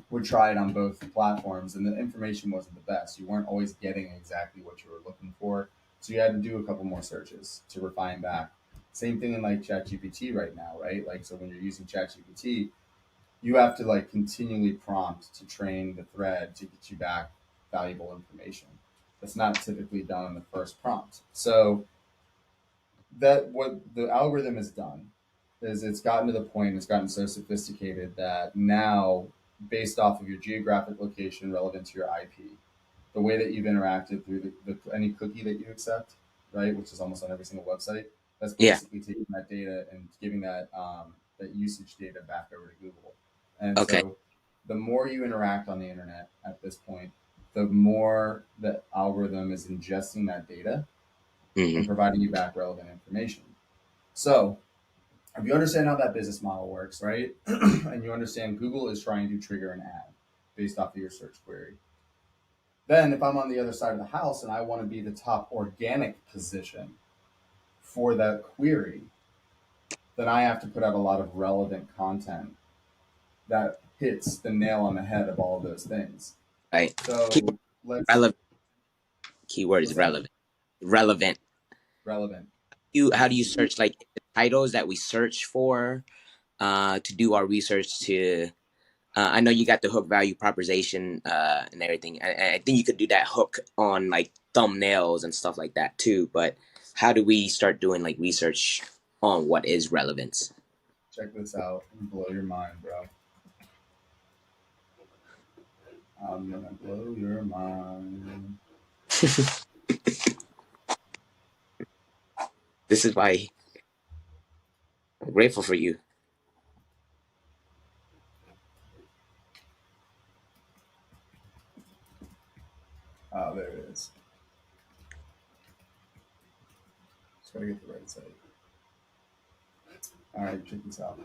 would try it on both platforms, and the information wasn't the best. You weren't always getting exactly what you were looking for, so you had to do a couple more searches to refine back. Same thing in like ChatGPT right now, right? Like so when you're using ChatGPT, you have to like continually prompt to train the thread to get you back valuable information. That's not typically done in the first prompt. So that what the algorithm has done is it's gotten to the point, it's gotten so sophisticated that now, based off of your geographic location relevant to your IP, the way that you've interacted through any cookie that you accept, right, which is almost on every single website, that's Yeah. basically taking that data and giving that usage data back over to Google. And Okay. so, the more you interact on the internet at this point, the more the algorithm is ingesting that data Hmm. and providing you back relevant information. So, if you understand how that business model works, right, and you understand Google is trying to trigger an ad based off of your search query, then if I'm on the other side of the house and I want to be the top organic position for that query, then I have to put out a lot of relevant content that hits the nail on the head of all of those things. Right. Keep So let's relevant. Keyword What's is that? relevant. Relevant. How do you Easy. search like the titles that we search for to do our research to I know you got the hook value proposition and everything. I think you could do that hook on like thumbnails and stuff like that too. But how do we start doing like research on what is relevance? Check this out and blow your mind, bro. I'm gonna blow your mind. This is why I'm grateful for you. Oh, there it is. Just gotta get the right site. All right, check this out.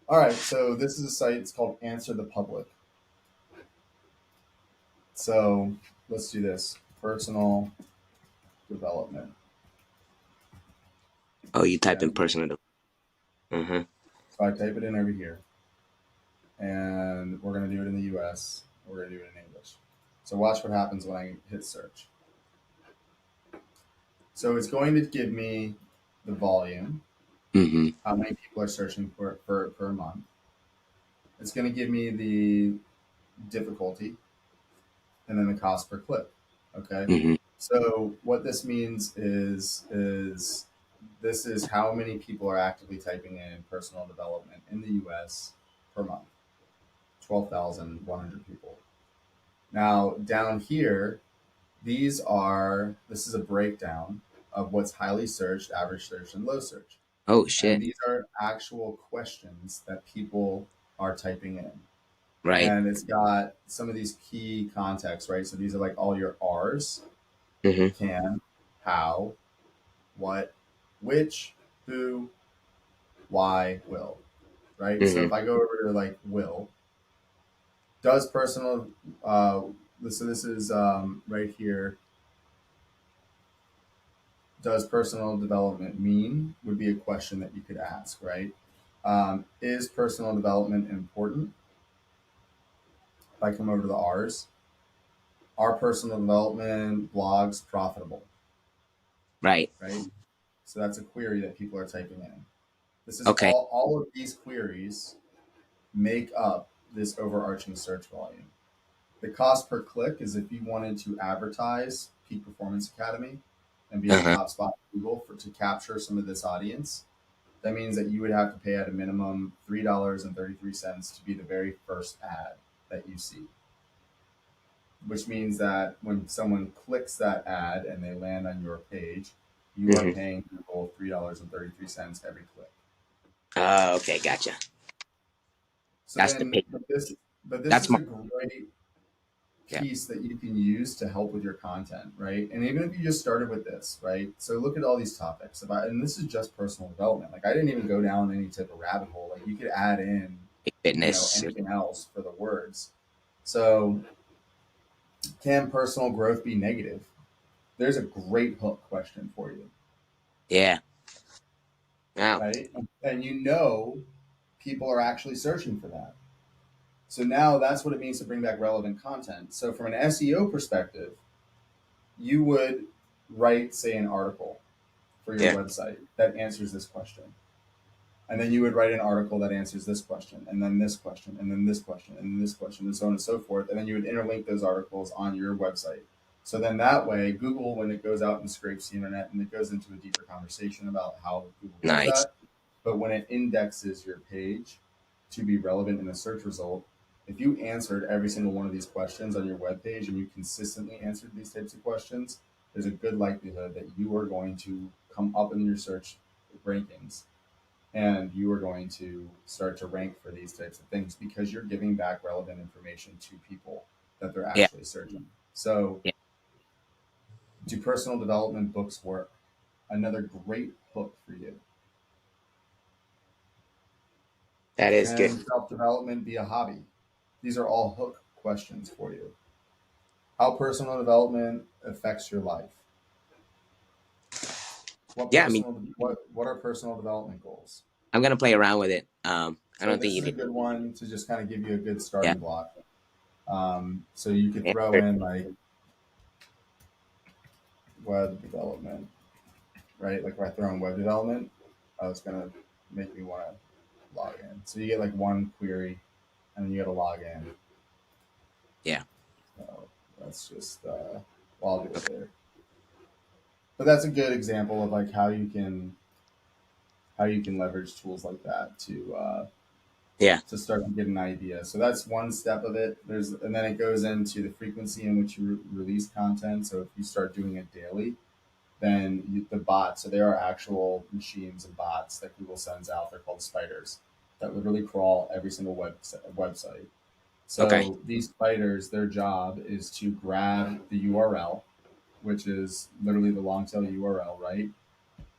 All right, so this is a site. It's called Answer the Public. So let's do this. Personal development. Oh, you type Okay. in personal. Mm-hmm. So I type it in over here, and we're gonna do it in the U.S. We're gonna do it in English. So watch what happens when I hit search. So it's going to give me the volume, Mm-hmm. how many people are searching for per month. It's going to give me the difficulty and then the cost per click. Okay. Mm-hmm. So what this means is this is how many people are actively typing in personal development in the U.S. per month. 12,100 people. Now down here, this is a breakdown of what's highly searched, average search, and low search. Oh And shit. these are actual questions that people are typing in. Right. And it's got some of these key contexts, right? So these are like all your R's: Mm-hmm. can, how, what, which, who, why, will, right? So Mm-hmm. if I go over to like will, does personal, so this is right here, does personal development mean would be a question that you could ask, right? Is personal development important? If I come over to the R's, are personal development blogs profitable, Right. right? So that's a query that people are typing in. This is Okay. all of these queries make up this overarching search volume. The cost per click is if you wanted to advertise Peak Performance Academy and be in the Uh-huh. top spot in Google to capture some of this audience. That means that you would have to pay at a minimum $3.33 to be the very first ad that you see, which means that when someone clicks that ad and they land on your page, you are Mm-hmm. paying Google $3.33 every click. Okay, gotcha. So That's the then, pay. but this That's is my a great yeah. piece that you can use to help with your content, right? And even if you just started with this, right? So look at all these topics about, and this is just personal development. Like I didn't even go down any type of rabbit hole. Like you could add in, Fitness. anything else for the words. So can personal growth be negative? There's a great hook question for you, Yeah. Wow. right? And people are actually searching for that. So now that's what it means to bring back relevant content. So from an SEO perspective, you would write, say, an article for your Yeah. website that answers this question. And then you would write an article that answers this question, and then this question, and then this question, and then this question, and so on and so forth. And then you would interlink those articles on your website. So then that way, Google, when it goes out and scrapes the internet and it goes into a deeper conversation about how Google does Nice. that, but when it indexes your page to be relevant in a search result, if you answered every single one of these questions on your web page and you consistently answered these types of questions, there's a good likelihood that you are going to come up in your search rankings and you are going to start to rank for these types of things because you're giving back relevant information to people that they're Yeah. actually searching. So, Yeah. do personal development books work? Another great hook for you. That is good. Can self development be a hobby? These are all hook questions for you. How personal development affects your life? Yeah. I mean, What are personal development goals? I'm gonna play around with it. I So don't think this you is a did. good one to just kind of give you a good Yeah. starting block. So you could Yeah. throw in like web development, right? Like if I throw in web development, it's gonna make me want to log in. So you get like one query, and then you got to log in. Yeah. So that's just well, I'll do it Okay. later. But that's a good example of like how you can leverage tools like that Yeah. to start to get an idea. So that's one step of it. And then it goes into the frequency in which you release content. So if you start doing it daily, then the bots. So there are actual machines and bots that Google sends out. They're called spiders that literally crawl every single website. Okay. So these spiders, their job is to grab the URL, which is literally the long tail URL, right?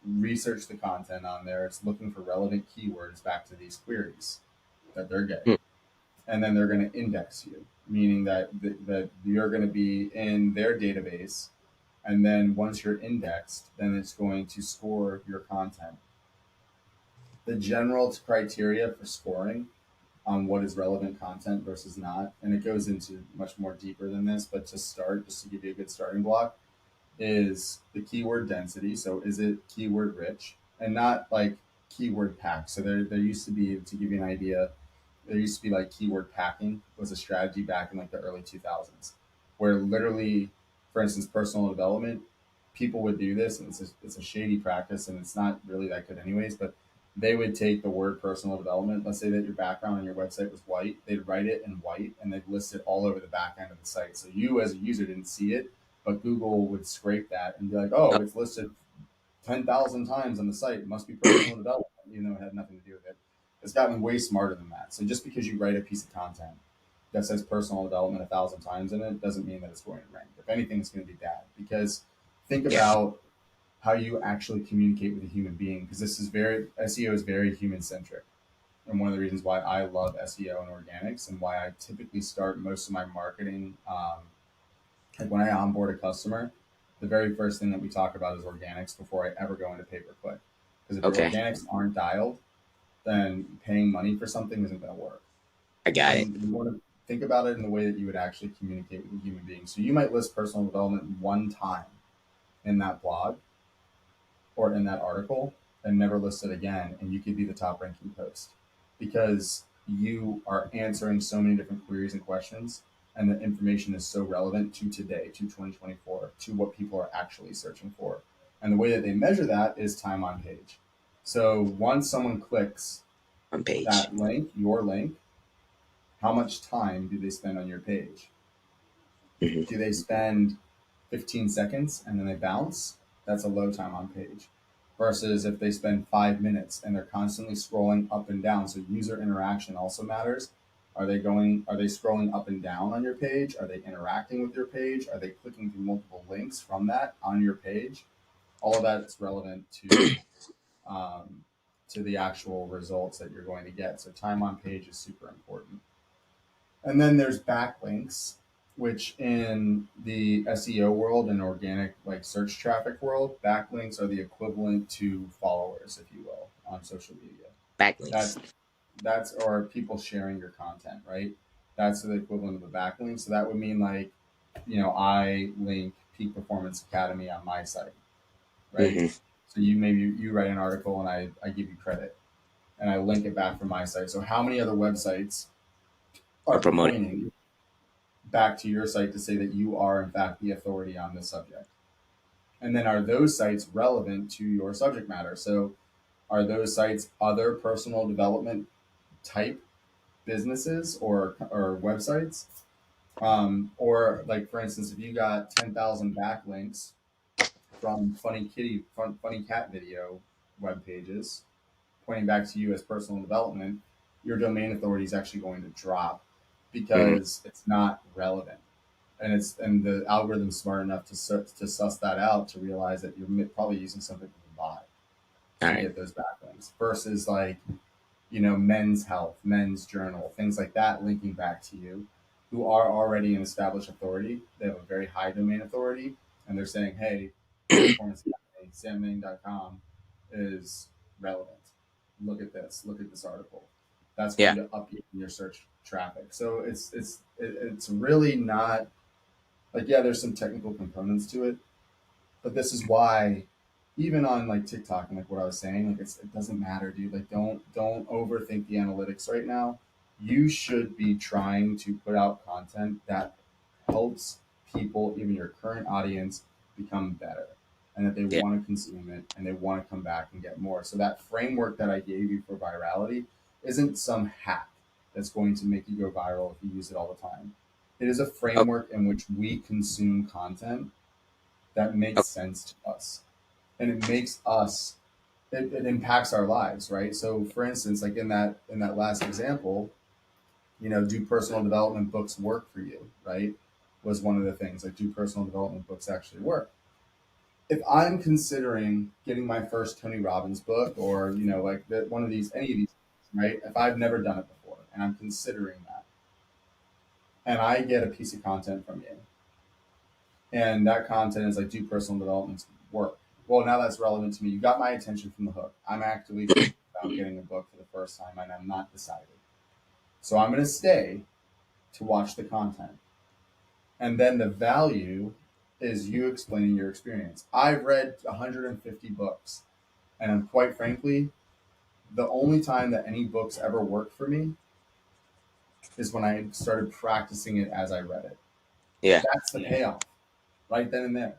Research the content on there. It's looking for relevant keywords back to these queries that they're Hmm. getting. And then they're going to index you, meaning that you're going to be in their database. And then once you're indexed, then it's going to score your content. The general criteria for scoring on what is relevant content versus not, and it goes into much more deeper than this, but to start, just to give you a good starting block, is the keyword density. So is it keyword rich and not like keyword packed? So there used to be, to give you an idea, there used to be like keyword packing was a strategy back in like the early 2000s, where literally, for instance, personal development, people would do this, and it's a shady practice, and it's not really that good anyways. But they would take the word personal development. Let's say that your background on your website was white. They'd write it in white, and they'd list it all over the back end of the site. So you, as a user, didn't see it, but Google would scrape that and be like, "Oh, Oh, it's listed 10,000 times on the site. It must be personal development," even though it had nothing to do with it. It's gotten way smarter than that. So just because you write a piece of content that says personal development 1,000 times in it doesn't mean that it's going to rank. If anything, it's going to be bad. Because think yeah. about how you actually communicate with a human being. Because this is very SEO is very human centric, and one of the reasons why I love SEO and organics, and why I typically start most of my marketing. Like when I onboard a customer, the very first thing that we talk about is organics before I ever go into pay per click. Because if your Okay. organics aren't dialed, then paying money for something isn't going to work. I got it. And you want to think about it in the way that you would actually communicate with a human being. So you might list personal development one time in that blog or in that article and never list it again, and you could be the top ranking post because you are answering so many different queries and questions, and the information is so relevant to today, to 2024, to what people are actually searching for. And the way that they measure that is time on page. So once someone clicks On page. that link, your link, how much time do they spend on your page? Hmm. Do they spend 15 seconds and then they bounce? That's a low time on page. Versus if they spend 5 minutes and they're constantly scrolling up and down. So user interaction also matters. Are they scrolling up and down on your page? Are they interacting with your page? Are they clicking through multiple links from that on your page? All of that is relevant um, to the actual results that you're going to get. So time on page is super important. And then there's backlinks, which in the SEO world and organic like search traffic world, backlinks are the equivalent to followers, if you will, on social media. Backlinks. That's that's or people sharing your content, right? That's the equivalent of a backlink. So that would mean like, I link Peak Performance Academy on my site, right? Hmm. So you write an article and I give you credit and I link it back from my site. So how many other websites Or are promoting. pointing back to your site to say that you are in fact the authority on this subject? And then are those sites relevant to your subject matter? So are those sites other personal development type businesses or websites? Or like for instance, if you got 10,000 backlinks from funny cat video web pages pointing back to you as personal development, your domain authority is actually going to drop Hmm. because it's not relevant. And the algorithm's smart enough to suss that out to realize that you're probably using something from the bot All to right. get those backlinks versus like Men's Health, Men's Journal, things like that linking back to you, who are already an established authority. They have a very high domain authority, and they're saying, "Hey, Peak Performance Academy, Samnang.com is relevant." look at this article. That's Yeah. going to up your search traffic. So it's really not like, yeah, there's some technical components to it, but this is why even on like TikTok and like what I was saying, like it doesn't matter, dude. Like don't overthink the analytics right now. You should be trying to put out content that helps people, even your current audience, become better, and that they Yeah. want to consume it and they want to come back and get more. So that framework that I gave you for virality isn't some hack that's going to make you go viral if you use it all the time. It is a Okay. framework in which we consume content that makes Okay. sense to us, and it makes us, it impacts our lives, right? So for instance, like in that last example, do personal development books work for you, right? Was one of the things, like, do personal development books actually work? If I'm considering getting my first Tony Robbins book, or like one of these, any of these, right? If I've never done it before and I'm considering that, and I get a piece of content from you, and that content is like, do personal development work? Well, now that's relevant to me. You got my attention from the hook. I'm actively thinking about getting a book for the first time, and I'm not decided. So I'm going to stay to watch the content. And then the value is you explaining your experience. I've read 150 books, and quite frankly, the only time that any books ever worked for me is when I started practicing it as I read it. Yeah. That's the payoff right then and there. Yeah.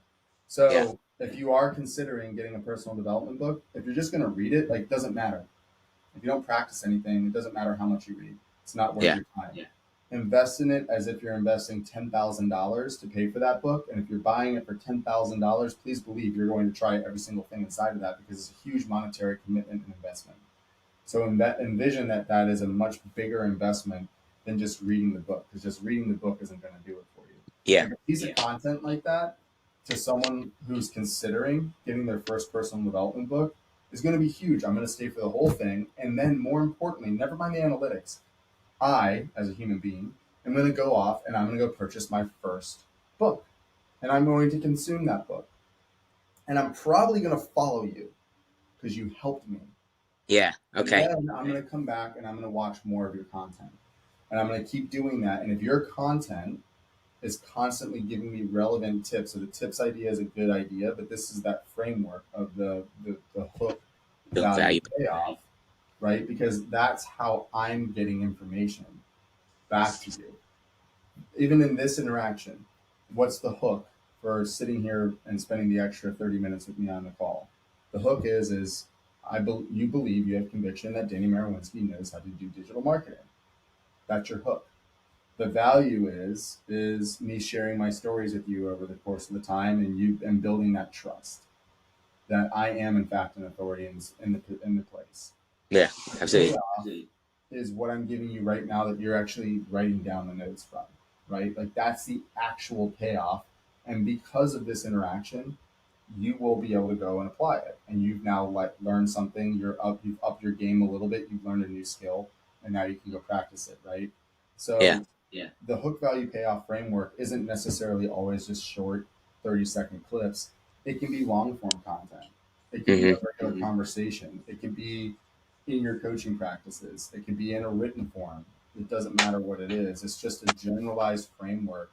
So if you are considering getting a personal development book, if you're just going to read it, like, it doesn't matter. If you don't practice anything, it doesn't matter how much you read. It's not worth Yeah. your time. Yeah. Invest in it as if you're investing $10,000 to pay for that book. And if you're buying it for $10,000, please believe you're going to try every single thing inside of that, because it's a huge monetary commitment and investment. So envision that that is a much bigger investment than just reading the book, because just reading the book isn't going to do it for you. Yeah. Like a piece of content like that, to someone who's considering getting their first personal development book, is going to be huge. I'm going to stay for the whole thing. And then more importantly, never mind the analytics, I, as a human being, am going to go off and I'm going to go purchase my first book. And I'm going to consume that book. And I'm probably going to follow you because you helped me. Yeah. And Okay. then I'm going to come back and I'm going to watch more of your content. And I'm going to keep doing that. And if your content is constantly giving me relevant tips, so the tips idea is a good idea, but this is that framework of the hook Build value value. payoff, right? Because that's how I'm getting information back to you. Even in this interaction, what's the hook for sitting here and spending the extra 30 minutes with me on the call? The hook is you believe, you have conviction that Danny Marowinski knows how to do digital marketing. That's your hook. The value is me sharing my stories with you over the course of the time, and building that trust that I am in fact an authority in the place. Yeah. The Absolutely. payoff is what I'm giving you right now that you're actually writing down the notes from, right? Like, that's the actual payoff. And because of this interaction, you will be able to go and apply it. And you've now learned something. You've upped your game a little bit. You've learned a new skill, and now you can go practice it, right? Yeah. So the hook value payoff framework isn't necessarily always just short 30-second clips. It can be long form content. It can be Mm-hmm. a regular conversation. It can be in your coaching practices. It can be in a written form. It doesn't matter what it is. It's just a generalized framework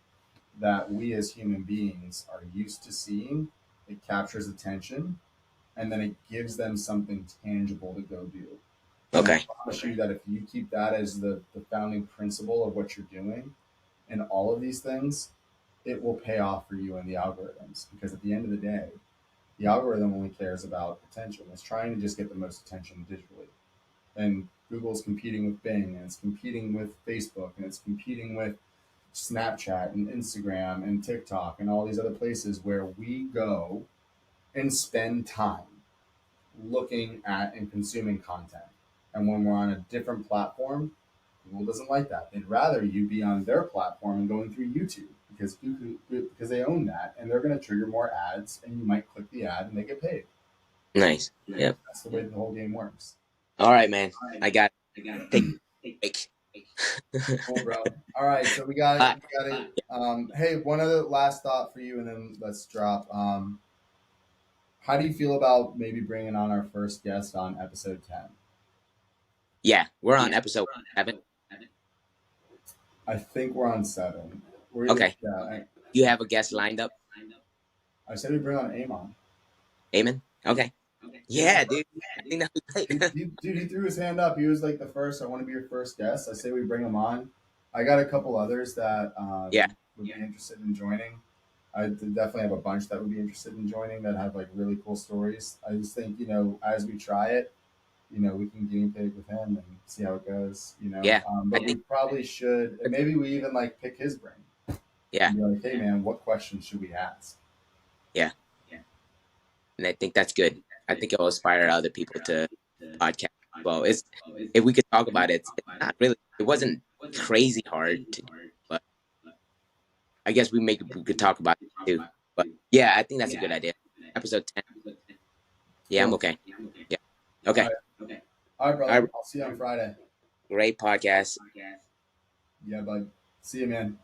that we as human beings are used to seeing. It captures attention, and then it gives them something tangible to go do. And I Okay. promise you that if you keep that as the founding principle of what you're doing in all of these things, it will pay off for you in the algorithms. Because at the end of the day, the algorithm only cares about attention. It's trying to just get the most attention digitally. And Google's competing with Bing, and it's competing with Facebook, and it's competing with Snapchat and Instagram and TikTok and all these other places where we go and spend time looking at and consuming content. And when we're on a different platform, Google doesn't like that. They'd rather you be on their platform and going through YouTube, because they own that, and they're going to trigger more ads, and you might click the ad and they get paid. Nice. Yep. That's the way the whole game works. All right, man. I got take a break. Cool, bro. All right, so Bye. we got it. Hey, one other last thought for you, and then let's drop. How do you feel about maybe bringing on our first guest on episode 10? Yeah, we're on episode 7. I think we're on 7. We're either Okay. You have a guest lined up, I said we bring on Amon. Amen? Okay. Yeah. Yeah, dude. I think that would be great. Dude, he threw his hand up. He was like the first. I want to be your first guest. I say we bring him on. I got a couple others that Yeah, would be interested in joining. I definitely have a bunch that would be interested in joining that have like really cool stories. I just think, as we try it, we can game pig with him and see how it goes. yeah. I But we think, probably should, and maybe we even like pick his brain yeah, and be like, hey man, what questions should we ask? yeah. And I think that's good. I think it will inspire other people to podcast as well. It's if we could talk about it, it's not really. It wasn't crazy hard to do, but I guess we could talk about it too. But yeah, I think that's a good idea. Episode 10. Yeah, I'm Cool. okay. Yeah. All Okay. right. All right, All brother. right. I'll see you on Friday. Great podcast. Yeah, bud. See you, man.